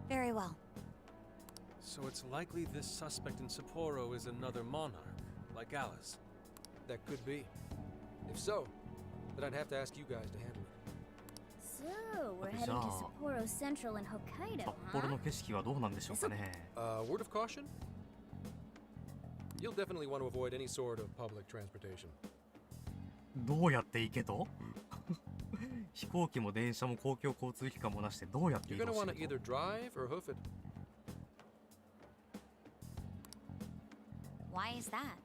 Very well. So it's likely this suspect in Sapporo is another monarch, like Alice. That could be. If so, then I'd have to ask you guys to handle it. So, we're heading to じゃあ、 Sapporo Central in Hokkaido, 札 huh? 幌の景色はどうなんでしょうかね。 Word of caution? You'll definitely want to avoid any sort of public transportation. どうやって行けと？飛行機も電車も公共交通機関もなしてどうやって移 You're 動 gonna し want to ると？ either drive or hoof it. Why is that?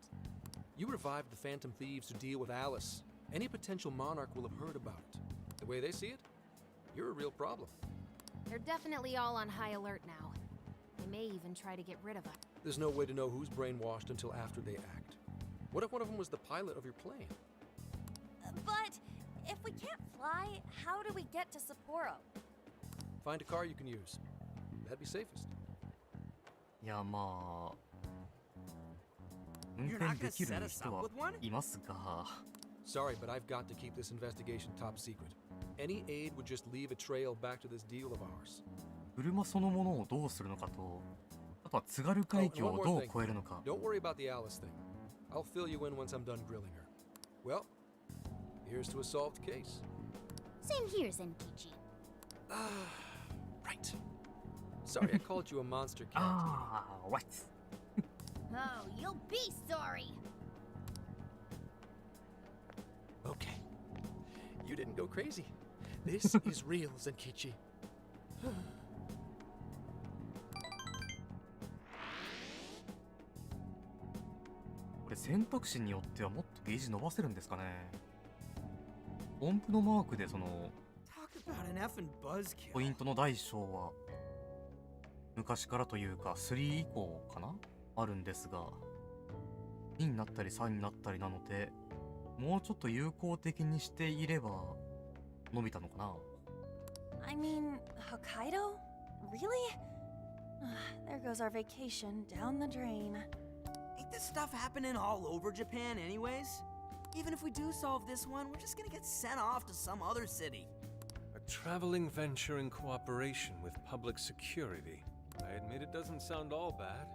You revived the Phantom Thieves to deal with Alice. Any potential monarch will have heard about it. The way they see it, you're a real problem. They're definitely all on high alert now. They may even try to get rid of us. There's no way to know who's brainwashed until after they act. What if one of them was the pilot of your plane? But if we can't fly, how do we get to Sapporo? Find a car you can use. That'd be safest. いやまあ運 You're 転 not で gonna きる set us 人 up は with one? いますが、 Sorry, but I've got to keep this investigation top secret. Any aid would just leave a trail back to this deal of ours. 車そのものをどうするのかと、あとは津軽海峡 one を more どう thing. 越えるのか。 Don't worry about the Alice thing. I'll fill you in once I'm done grilling her. Well, here's to a solved case. Same here, Zenkichi. Right. Sorry, I called you a monster cat. ああ、what？ Oh, you'll be sorry. Okay. You didn't go crazy. This is real, Zenkichi. これ選択肢によってはもっとゲージ伸ばせるんですかね。音符のマークでその Talk about an effing buzzkill. ポイントの大小は昔からというか3以降かなあるんですが、2になったり3になったりなので、もうちょっと有効的にしていれば伸びたのかな。 I mean, Hokkaido? Really? There goes our vacation down the drain. Ain't this stuff happening all over Japan anyways? Even if we do solve this one, we're just gonna get sent off to some other city. A traveling venture in cooperation with public security. I admit it doesn't sound all bad.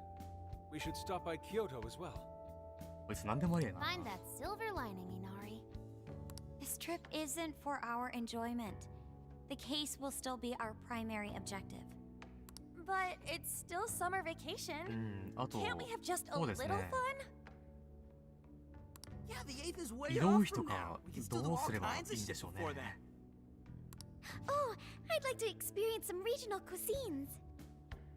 We should stop by Kyoto as well. こいつ何でもありやな。 Find that silver lining, Inari. This trip isn't for our enjoyment. The case will still be our primary objective. But it's still summer vacation. あと Can't we have just a そう little です fun? ね。 Yeah, the 8th is way 移動 off 費と from か now. We can still ど do う all すれば kinds い of いんで shit しょうね。 before that. Oh, I'd like to experience some regional cuisines.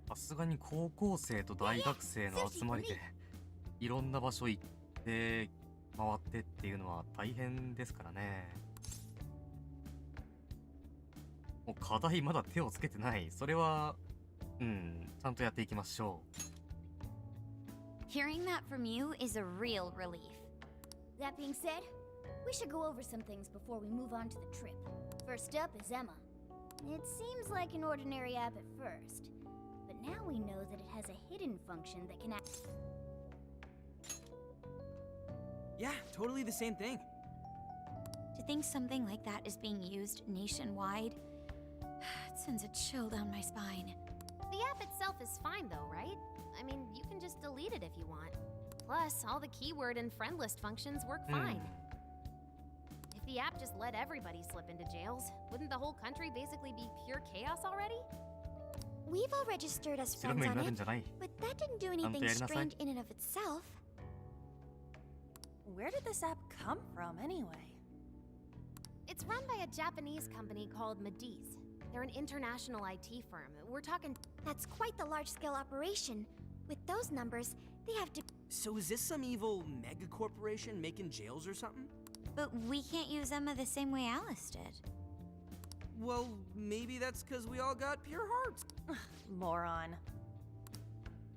さすがに高校生と大学生の集まりでいろんな場所行って回ってっていうのは大変ですからね。もう課題まだ手をつけてない。それは、ちゃんとやっていきましょう。 Hearing that from you is a real relief. That being said, we should go over some things before we move on to the trip. First up is Emma. It seems like an ordinary app at first, but now we know that it has a hidden function that can act. Yeah, totally the same thing. To think something like that is being used nationwide, it sends a chill down my spine. The app itself is fine though, right? I mean, you can just delete it if you want. Plus, all the keyword and friend list functions work fine. If the app just let everybody slip into jails, wouldn't the whole country basically be pure chaos already? We've all registered as 白 friends 目に on なるん it, じゃない。 but that didn't do ちゃんと anything やりなさい。 strange in and of itself. Where did this app come from, anyway? It's run by a Japanese company called Mediz. They're an international IT firm. We're talking. That's quite the large-scale operation. With those numbers, they have to... So is this some evil mega corporation making jails or something? But we can't use Emma the same way Alice did. Well, maybe that's because we all got pure hearts. Moron.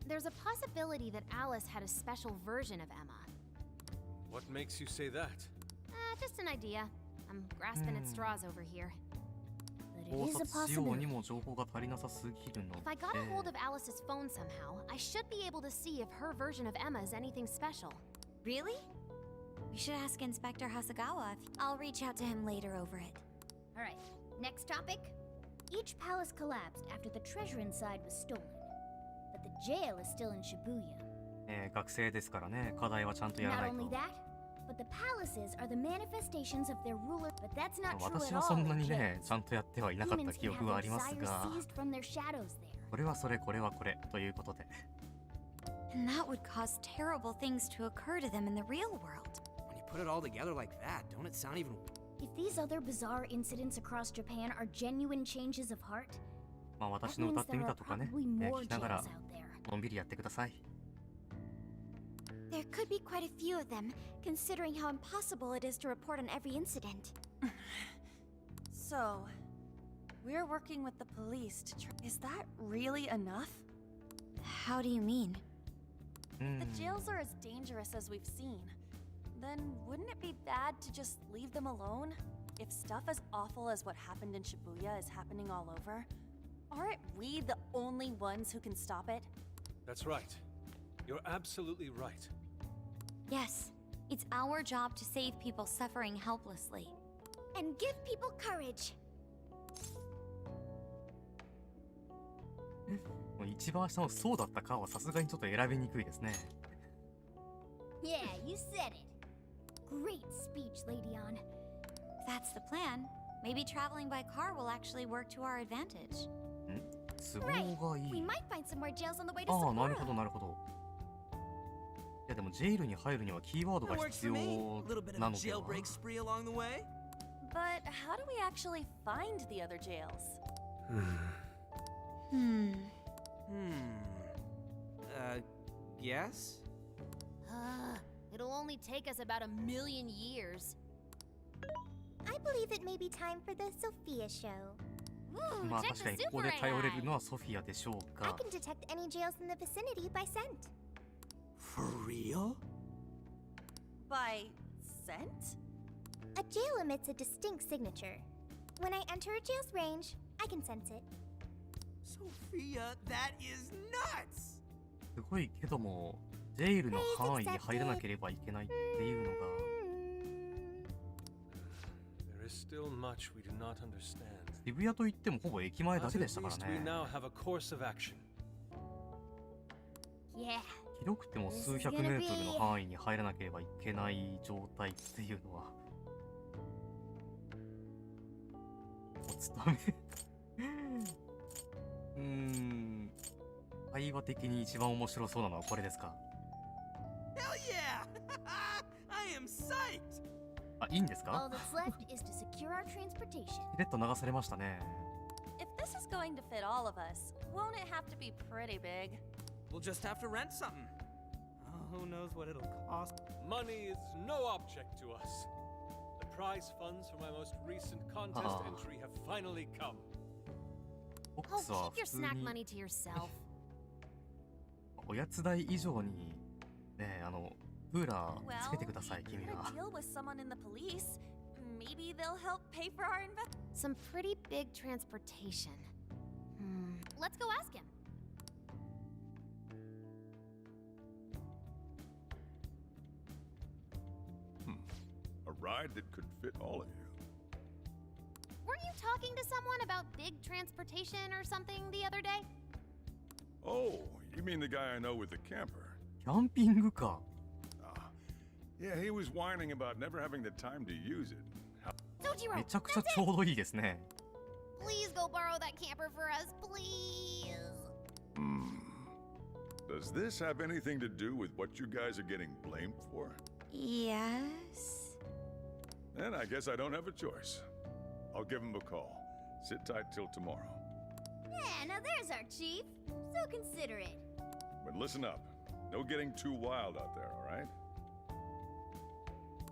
There's a possibility that Alice had a special version of Emma. What makes you say that? Just an idea. I'm grasping at straws over here. But it is a 考察しように possibility. も情報が足りなさすぎるの If I got a で hold of Alice's phone somehow, I should be able to see if her version of Emma is anything special. Really? We should ask Inspector Hasagawa if... I'll reach out to him later over it. Alright, next topic. Each palace collapsed after the treasure inside was stolen. But the jail is still in Shibuya. 学生ですからね、課題はちゃんとやら Not ない only と。 that, but the palaces are the manifestations of their ruler. But that's not true 私 at は all. そんなに with ね、 kids. ちゃんとやってはいなかった Demons 記 can 憶 have はあ their ります desires が、 seized from their shadows there. これはそれ、これはこれということで。 And that would cause terrible things to occur to them in the real world. When you put it all together like that, don't it sound even... If these other bizarre incidents across Japan are genuine changes of heart, まあ that 私の歌 means ってみ there た are とかね、 probably more 聞きな jails がら out there. のんびりやってください。 There could be quite a few of them, considering how impossible it is to report on every incident. So, we're working with the police to try. Is that really enough? How do you mean? The jails are as dangerous as we've seen. Then wouldn't it be bad to just leave them alone? If stuff as awful as what happened in Shibuya is happening all over, aren't we the only ones who can stop it? That's right. You're absolutely right. Yes, it's our job to save people suffering helplessly. And give people courage. もう一番下のそうだったかはさすがにちょっと選びにくいですね。 Yeah, you said it. Great speech, Lady On. If that's the plan, maybe traveling by car will actually work to our advantage. 都合がい We い。 might find some more jails on the way to ああ、なるほ Sapporo. どなるほど。いやでもジェイルに入るにはキーワード That が works 必 for 要 me. A little bit of な a のでは。 jailbreak spree along the way. But how do we actually find the other jails? Guess? It'll only take us about 1,000,000 years. I believe it may be time for the Sophia show. Ooh, まあ check 確か the にここ super で頼れる AI. のはソフィアでしょう I か。 can detect any jails in the vicinity by scent. For real? By scent? A jail emits a distinct signature. When I enter a jail's range, I can sense it. Sophia, that is nuts! すごいけども、ジェイルの範囲に入らなければいけないっていうのが、 There is still much we do not understand. 渋谷といってもほぼ駅前だ But け at でしたから least we ね。 now have a course of action. Yeah. 広くても数百メートルの範囲に入らなければいけない状態っていうのは、お勤め会話的に一番面白そうなのはこれですか。 Hell yeah! I am psyched! あ、いいんですか All that's left is to secure our transportation. しれっと流されましたね。 If this is going to fit all of us, won't it have to be pretty big? We'll just have to rent something. Who knows what it'll cost? Money is no object to us. The prize funds for my most recent contest entry have finally come. ボック Oh, スは keep your 普通 snack に money to yourself. おやつ代以上にね、クーラーつけてください、 we 君 could は。 deal with someone in the police. Maybe they'll help pay for our Some pretty big transportation. Let's go ask him. A ride that could fit all of you. Weren't you talking to someone about big transportation or something the other day? Oh, you mean the guy I know with the camper? キャンピングカ Yeah, he was whining about never having the time to use it. ー。 Sojiro, めちゃくちゃちょうどいいですね。 please go borrow that camper for us, please. Does this have anything to do with what you guys are getting blamed for? Yes. Then I guess I don't have a choice. I'll give him a call. Sit tight till tomorrow. Yeah, now there's our chief. So considerate. But listen up. No getting too wild out there, all right?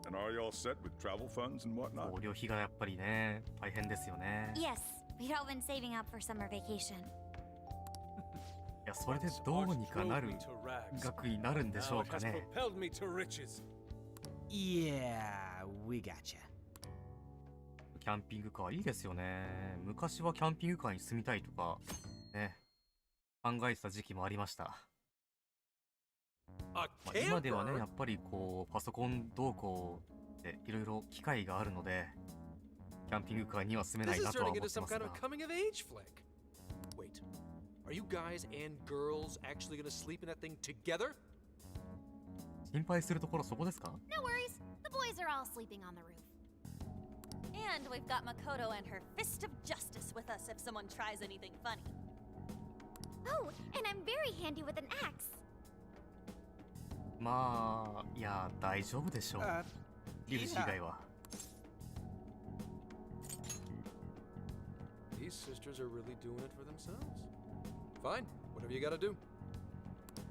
And are you all set with travel funds and whatnot? 旅費がやっぱりね、大変ですよね。Yes, we'd all been saving up for summer vacation. いや、それでどうにかなる額になるんでしょうか Now it ね。 has propelled me to riches. Yeah, we gotcha. キャンピングカーいいですよね。昔はキャンピングカーに住みたいとか、ね、考えてた時期もありました。A 今ではね、 camper? やっぱりこう、パソコン動向でいろいろ機会があるので、キャンピングカーには住めな This い is なとは turning 思っ into て some ます kind が of。coming of age flick. Wait, are you guys and girls actually gonna sleep in that thing together? 心配するところそこですか？ No worries. The boys are all sleeping on the roof. And we've got Makoto and her fist of justice with us if someone tries anything funny. Oh, and I'm very handy with an axe. まあ、いや、大丈夫でしょう。リルジ以外は。 These sisters are really doing it for themselves. Fine, whatever you gotta do.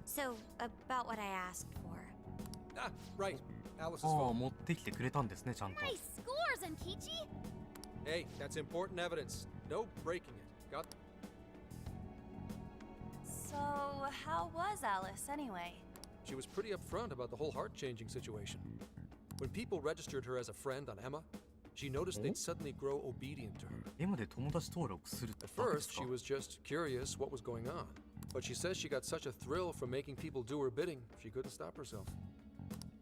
So, about what I asked for. Ah, right. Alice's ああ、 phone. 持ってきてくれたんですね、ちゃんと。 Nice scores, Ankichi. Hey, that's important evidence. No breaking it. Got. So, how was Alice anyway? She was pretty upfront about the whole heart-changing situation. When people registered her as a friend on Emma, she noticed they'd suddenly grow obedient to her. 今で友達登録するって At だけで first, すか？ she was just curious what was going on. But she says she got such a thrill from making people do her bidding, she couldn't stop herself.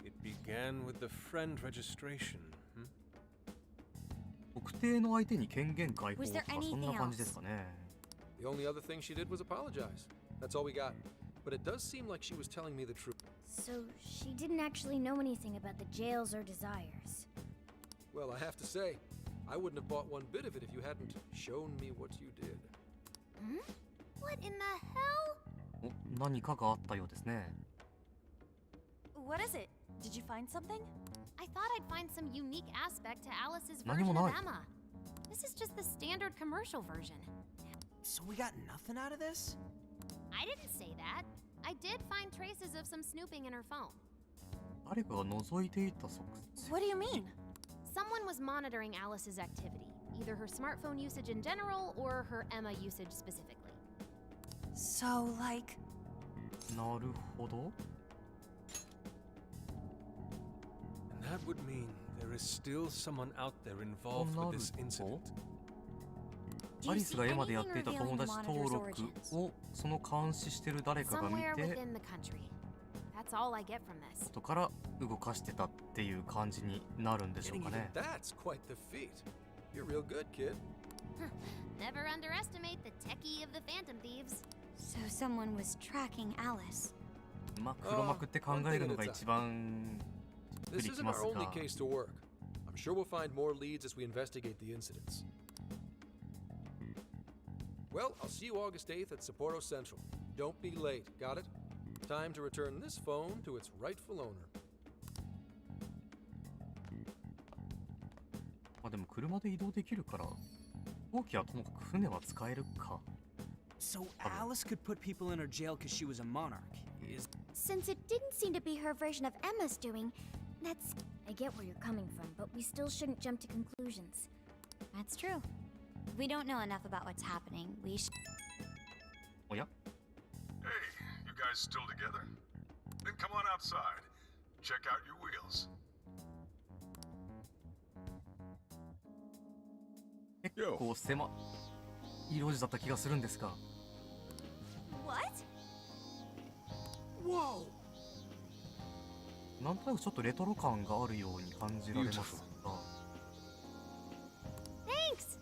It began with the friend registration. 特定の相手に権限解放 Was と there かそんな anything 感じですかね。 The only other thing she did was apologize. That's all we got. But it does seem like she was telling me the truth. So she didn't actually know anything about the jails or desires. Well, I have to say, I wouldn't have bought one bit of it if you hadn't shown me what you did. What in the hell? お、何かがあったようですね。 What is it? Did you find something? I thought I'd find some unique aspect to Alice's 何も version な of い。 Emma. This is just the standard commercial version. So we got nothing out of this? I didn't say that. I did find traces of some snooping in her phone. 誰かが覗いていた足跡。 What do you mean? Someone was monitoring Alice's activity, either her smartphone usage in general or her Emma usage specifically. So, like, なるほど。 And that would mean there is still someone out there involved with this incident. アリスがエマでやっていた友達登録をその監視してる誰かが見 Somewhere て within the country. That's all I get from this. 後から動かしてたっていう感じになるんでしょう Getting か even ね。 that's quite the feat. You're real good, kid. Never underestimate the techie of the Phantom Thieves. So someone was tracking Alice. まあ黒幕って考えるのが一番しっく This りき isn't ま our す only が、 case to work. I'm sure we'll find more leads as we investigate the incidents. Well, I'll see you August 8th at Sapporo Central. Don't be late, got it? Time to return this phone to its rightful owner. まあでも車で移動できるから、飛行機はともかく船は使えるか。 So Alice could put people in her jail because she was a monarch. Since it didn't seem to be her version of Emma's doing, I get where you're coming from, but we still shouldn't jump to conclusions. That's true. We don't know enough about what's happening. We should. おや Hey, you guys still together? Then come on outside. Check out your wheels. 結構狭い路地だった気がするんですが。What? Whoa! なんとなくちょっとレトロ感があるように感じられますが。Thanks!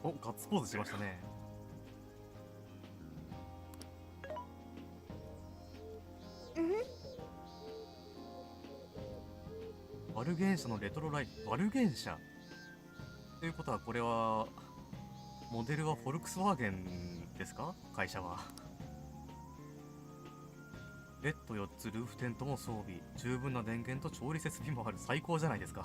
お、ガッツポーズしましたね。バルゲン社のレトロライフ、バルゲン社ということは、これはモデルはフォルクスワーゲンですか、会社は。ベッド4つ、ルーフテントも装備、十分な電源と調理設備もある。最高じゃないですか。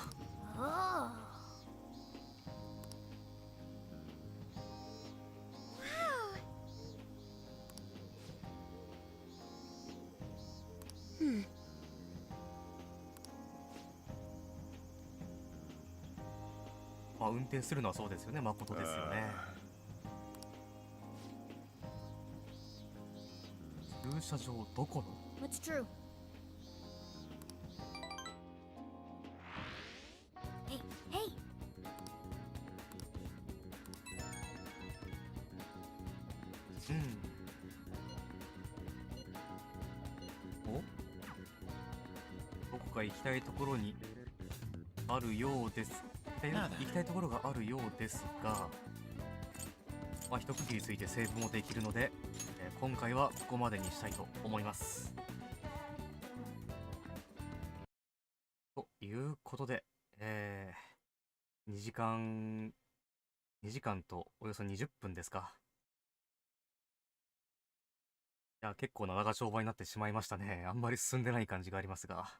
まあ運転するのはそうですよね、誠ですよね。駐車場どこの？ What's true? Hey, hey! お？どこか行きたいところにあるようです。行きたいところがあるようですが、まあ、一区切りついてセーブもできるので、今回はここまでにしたいと思います。ということで、2時間とおよそ20分ですか。いや、結構な長丁場になってしまいましたね。あんまり進んでない感じがありますが。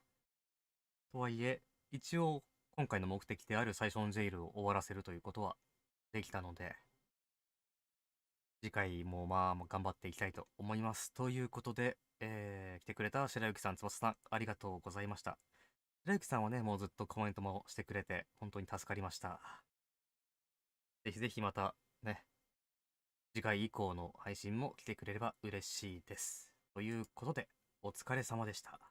とはいえ、一応、今回の目的である最初のジェイルを終わらせるということはできたので、次回もまあ頑張っていきたいと思います。ということで、来てくれた白雪さん、翼さん、ありがとうございました。白雪さんはね、もうずっとコメントもしてくれて、本当に助かりました。ぜひぜひまたね、次回以降の配信も来てくれれば嬉しいです。ということで、お疲れ様でした。